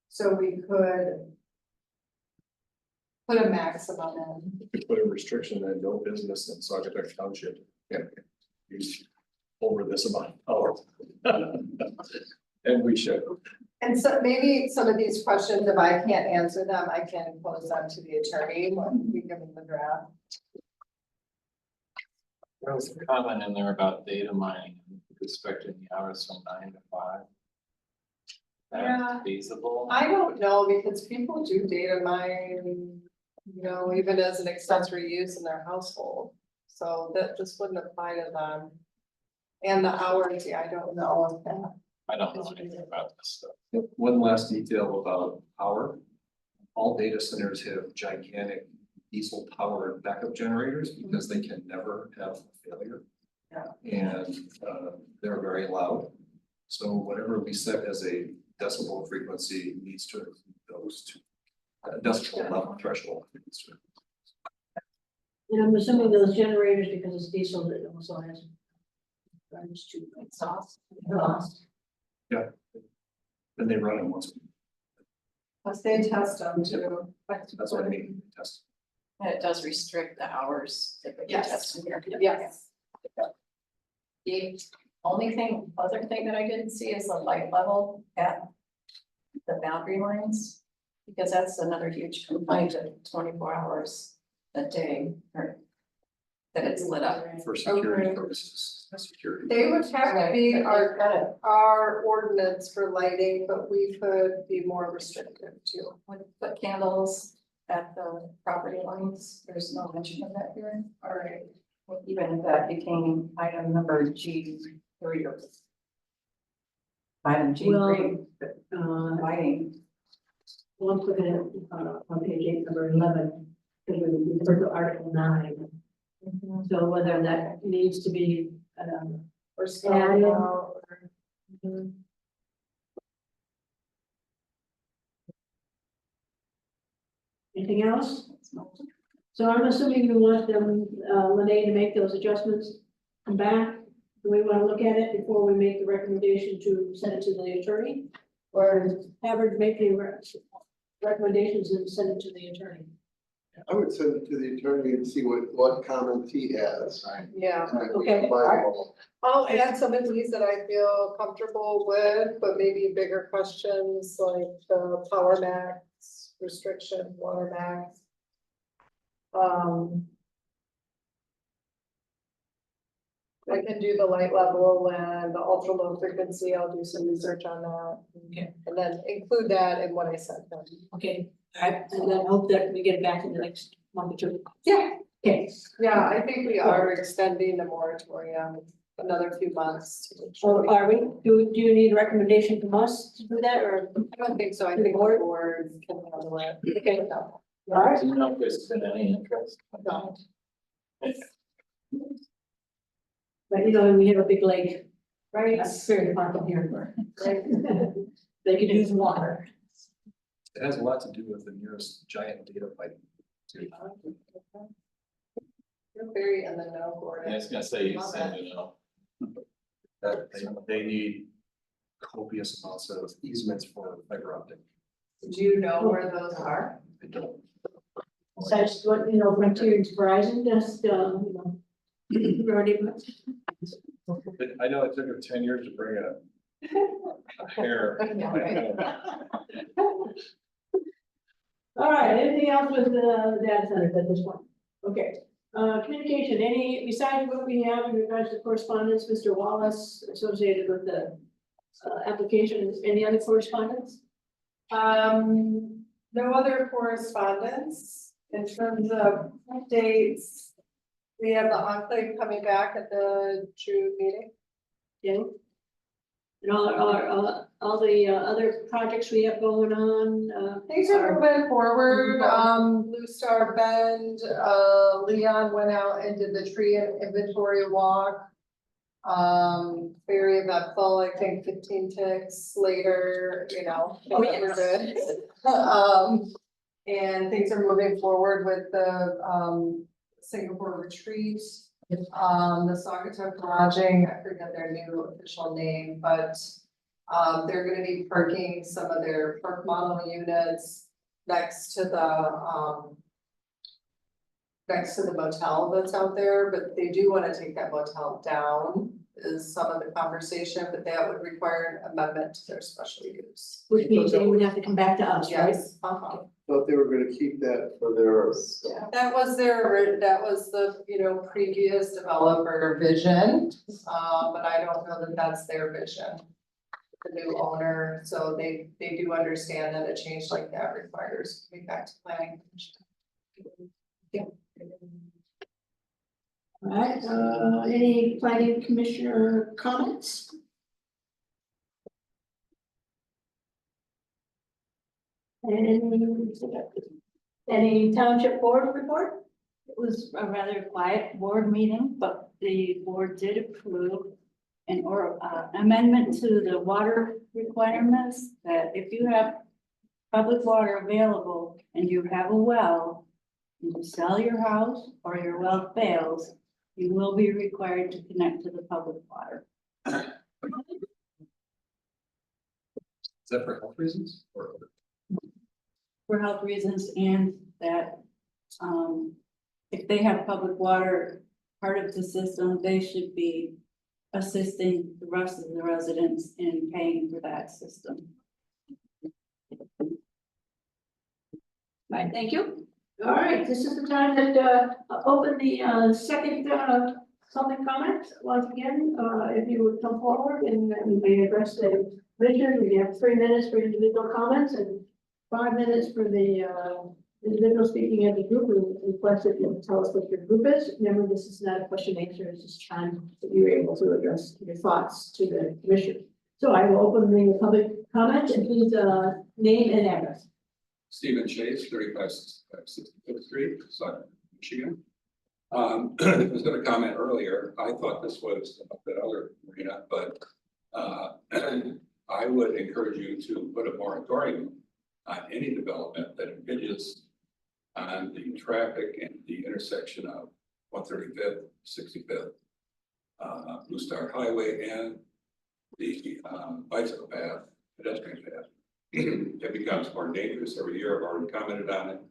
So we could put a maximum in. We put a restriction that no business in Saugatuck Township can use over this amount of power. And we should. And so maybe some of these questions, if I can't answer them, I can pose them to the attorney when we give them the draft. There was a comment in there about data mining, respecting the hours from 9 to 5. Yeah. That's feasible. I don't know, because people do data mining, you know, even as an accessory use in their household. So that just wouldn't apply to them. And the hours, yeah, I don't know if that. I don't know anything about this stuff. One last detail about power. All data centers have gigantic diesel powered backup generators because they can never have a failure. Yeah. And they're very loud. So whatever we set as a decibel frequency needs to include those two. Decibel level threshold. And I'm assuming those generators, because it's diesel, that also has runs to exhaust. Yeah. And they run them once. Plus they test them too. That's what I mean. Test. And it does restrict the hours that we can Yes. test in here. Yes. The other thing that I didn't see is the light level at the boundary lines. Because that's another huge complaint of 24 hours a day, or that it's lit up. For security Okay. purposes. Security. They would have to be Right, but they've got it. our ordinance for lighting, but we could be more restrictive too. Would put candles at the property lines, there's no mention of that here. All right. Even if that became item number G3 or item G3, lighting. Let's look at it on page 8, number 11. because we referred to Article 9. So whether that needs to be, Or added. spelled out, or- anything else? So I'm assuming you want them, Lene, to make those adjustments, come back. Do we want to look at it before we make the recommendation to send it to the attorney? Or have her make the recommendations and send it to the attorney? I would send it to the attorney and see what comments he has. Yeah, Okay. I'll add some of these that I feel comfortable with, but maybe bigger questions like the power max restriction, water max. I can do the light level and the ultra low frequency. I'll do some research on that. Okay. And then include that in what I sent them. Okay, and then hope that we get it back in the next month or two. Yeah. Okay, Yeah, I think we are extending the moratorium another few months. to make sure so are we, do you need a recommendation from us to do that, or? I don't think so. I think the board can handle it. Okay. No. All right. Do you know if there's been any interest? No. But you know, we have a big lake, Right. that's very far from here. Right. They could use water. It has a lot to do with the nearest giant data pipe. too. You're very in the know, Gordon. I was gonna say, you Love said, that. you know. That they need copious amounts of easements for fiber optic. Do you know where those are? They don't. Such what, you know, Frontier and Verizon, just, you know. Already. I know it took them 10 years to bring a hair. All right, anything else with the data centers at this point? Okay, communication, any, besides what we have in regards to correspondence, Mr. Wallace associated with the applications, any other correspondence? No other correspondence in terms of dates. We have the enclave coming back at the June meeting. Yeah. And all the other projects we have going on, Things are moving forward, Blue Star Bend, Leon went out and did the tree inventory walk. Very eventful, I think 15 ticks later, you know, Oh, yes. we're good. And things are moving forward with the, Singapore retreat. The Saugatuck Lodging, I forget their new official name, but they're gonna be parking some of their park model units next to the motel that's out there, but they do wanna take that motel down, is some of the conversation, but that would require an amendment to their special use. which means they would have to come back to us, right? Yes, Thought they were gonna keep that for their. that was the, you know, previous developer vision, but I don't know that that's their vision. The new owner, so they do understand that a change like that requires coming back to planning. All right, any planning commissioner comments? Any township board report? It was a rather quiet board meeting, but the board did approve an amendment to the water requirements that if you have public water available and you have a well, and you sell your house or your well fails, you will be required to connect to the public water. Is that for health reasons or? For health reasons and that, if they have public water, part of the system, they should be assisting the rest of the residents in paying for that system. All right, thank you. All right, this is the time that open the second public comment. Once again, if you would come forward and you may address the commission, we have 3 minutes for individual comments and 5 minutes for the individual speaking as a group. We request that you tell us what your group is. Remember, this is not a question and answer, it's just time that you're able to address your thoughts to the commission. So I will open the public comment and please name and address. Stephen Chase, 3565 Street, Saugus, Michigan. I was gonna comment earlier, I thought this was that other marina, but I would encourage you to put a moratorium on any development that impinges on the traffic and the intersection of 135th, 65th, Blue Star Highway and the bicycle path, pedestrian path. It becomes more dangerous every year. I've already commented on it.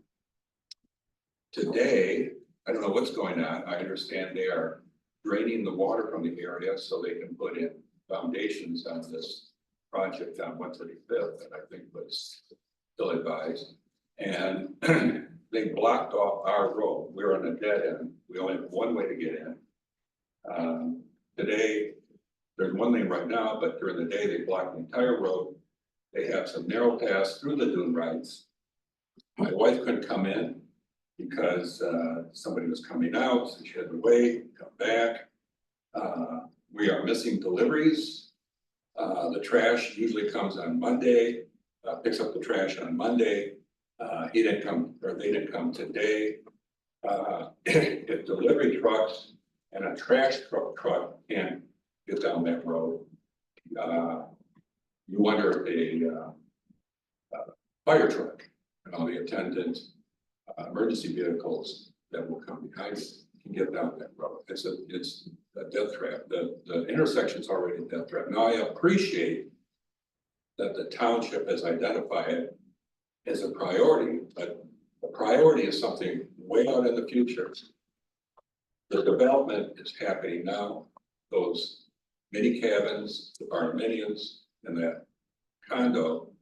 Today, I don't know what's going on. I understand they are draining the water from the area so they can put in foundations on this project on 135th, that I think was ill advised. And they blocked off our road. We're on a dead end. We only have one way to get in. Today, there's one lane right now, but during the day, they blocked the entire road. They have some narrow paths through the dune rights. My wife couldn't come in because somebody was coming out, so she had to wait, come back. We are missing deliveries. The trash usually comes on Monday, picks up the trash on Monday. He didn't come, or they didn't come today. If delivery trucks and a trash truck can't get down that road, you wonder if a fire truck and all the attendant emergency vehicles that will come behind it can get down that road. It's a death trap. The intersection's already a death trap. Now, I appreciate that the township has identified it as a priority, but the priority is something way out in the future. The development is happening now. Those mini cabins, the barndominiums, and that condo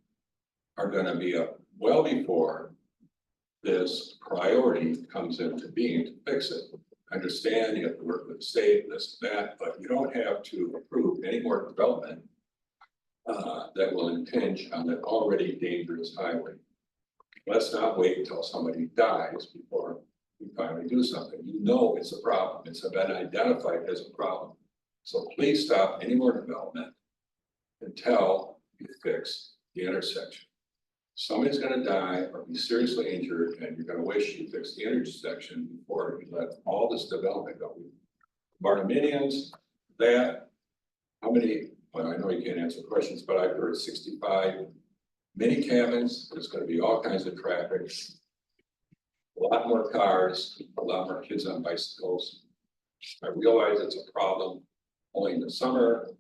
are going to be up well before this priority comes into being to fix it. I understand you have to work with the state, this and that, but you don't have to approve any more development that will impinge on that already dangerous highway. Let's not wait until somebody dies before we finally do something. You know it's a problem. It's been identified as a problem. So please stop any more development until you fix the intersection. Somebody's gonna die or be seriously injured, and you're gonna wish you fixed the intersection before you let all this development go. Barndominiums, that, how many, well, I know you can't answer questions, but I've heard 65 mini cabins. There's gonna be all kinds of traffic. A lot more cars, a lot more kids on bicycles. I realize it's a problem only in the summer,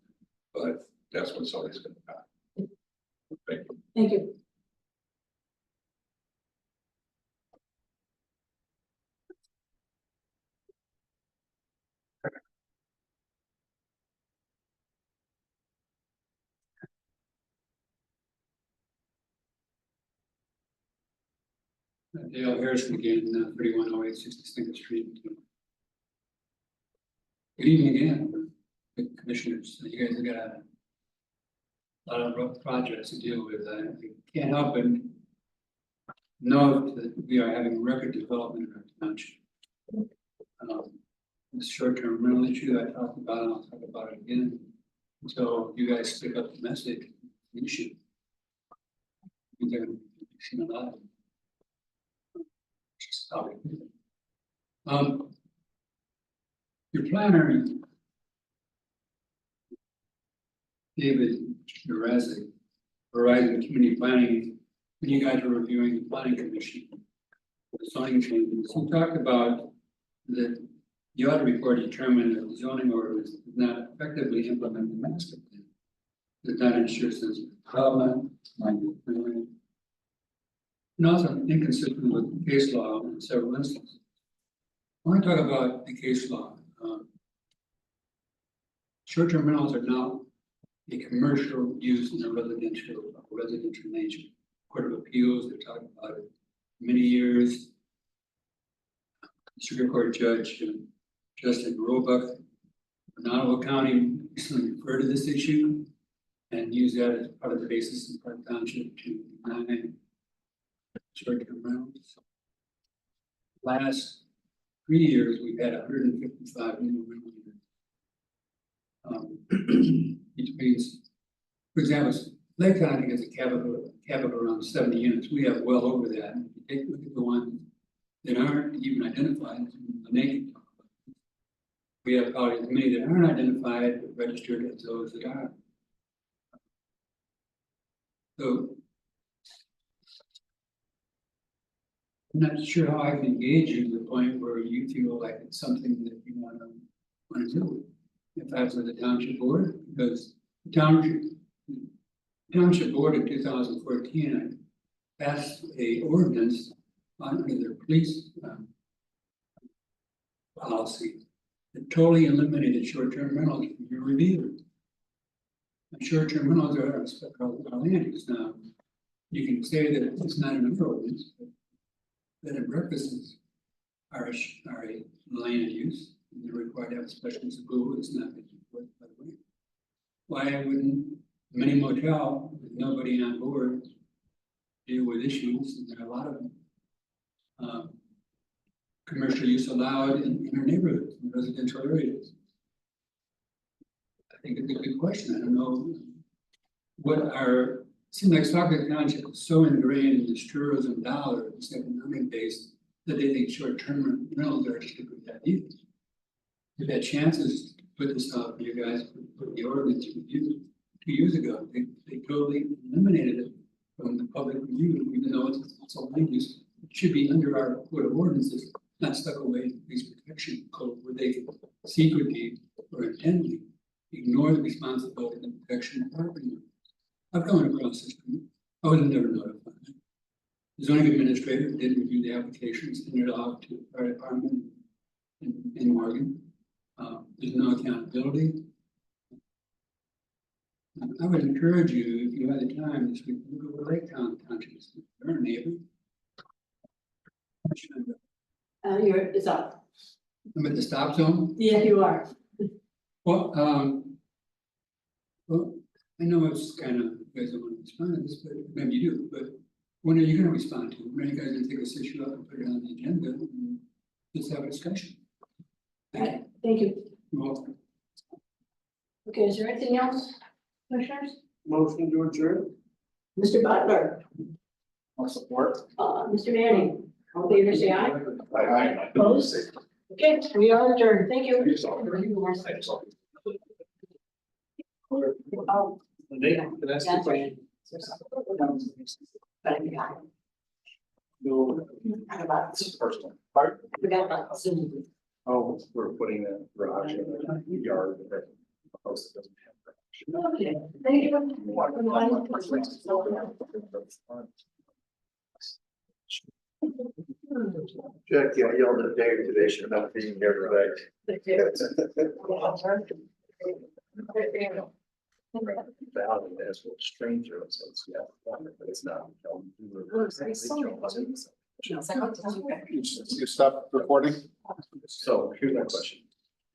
but that's when somebody's gonna die. Thank you. Thank you. Dale Harrison again, 3108 62nd Street. Good evening again, commissioners. You guys have got a lot of rough projects to deal with. I can't help but note that we are having record development in our township. This short-term rental issue I talked about, and I'll talk about it again. So you guys pick up the message, you should. You're going to see a lot. Your planner, David Jurassic, Horizon Community Planning, when you guys were reviewing the planning commission, the zoning changes, you talked about that the audit report determined that the zoning orders did not effectively implement the master plan, did not ensure sense of development, and also inconsistent with the case law in several instances. I want to talk about the case law. Short-term rentals are now a commercial use in a residential nature. Court of Appeals, they're talking about it for many years. Circuit Court Judge Justin Roebuck, Ottawa County recently referred to this issue and used that as part of the basis in Park Township to deny short-term rentals. Last 3 years, we've had 155 new rental units. Which means, for example, Lake County has a cap of around 70 units. We have well over that. If you take a look at the ones that aren't even identified, the naked. We have probably as many that aren't identified, but registered as those that are. So I'm not sure how I can engage you to the point where you feel like it's something that you want to do. If that's with the township board, because the township board in 2014 passed a ordinance under their police policy that totally eliminated short-term rentals from your review. And short-term rentals are land use now. You can say that it's not an ordinance, but bed and breakfasts are a land use. And they're required to have a special approval. It's not been enforced, by the way. Why wouldn't many motel with nobody on board deal with issues? And there are a lot of commercial use allowed in our neighborhoods, in residential areas. I think it's a good question. I don't know what our, it seems like Saugatuck Township is so ingrained in this tourism dollar, this economic base, that they think short-term rentals are just a good idea. We've had chances to put this out for you guys, put the ordinance review 2 years ago. They totally eliminated it from the public review, even though it's a land use. It should be under our code of ordinances, not stuck away in the police protection code where they can secretly or intently ignore the responsibility and protection of property owners. I've gone across this. I was never notified. The zoning administrator did review the applications and it out to the fire department in Morgan. There's no accountability. I would encourage you, if you had the time, this week, look over Lake Township. They're a neighbor. It's up. I'm at the stop zone. Yeah, you are. Well, I know it's kind of, you guys don't want to respond to this, but maybe you do, but when are you gonna respond to it? When are you guys gonna take this issue up and put it on the agenda and just have a discussion? Thank you. You're welcome. Okay, is there anything else, commissioners? Motion to adjourn. Mr. Butler, I'll support. Mr. Manning, all in favor, say aye. Aye. Opposed? Okay, we are adjourned. Thank you. That's the question. No. First one. Pardon? Oh, we're putting a garage in the yard that house that doesn't have. Okay, thank you. Jackie, I yelled at Dave today, should not be here today. Valid as a stranger, so it's, yeah, but it's not. You stop recording? So here's my question.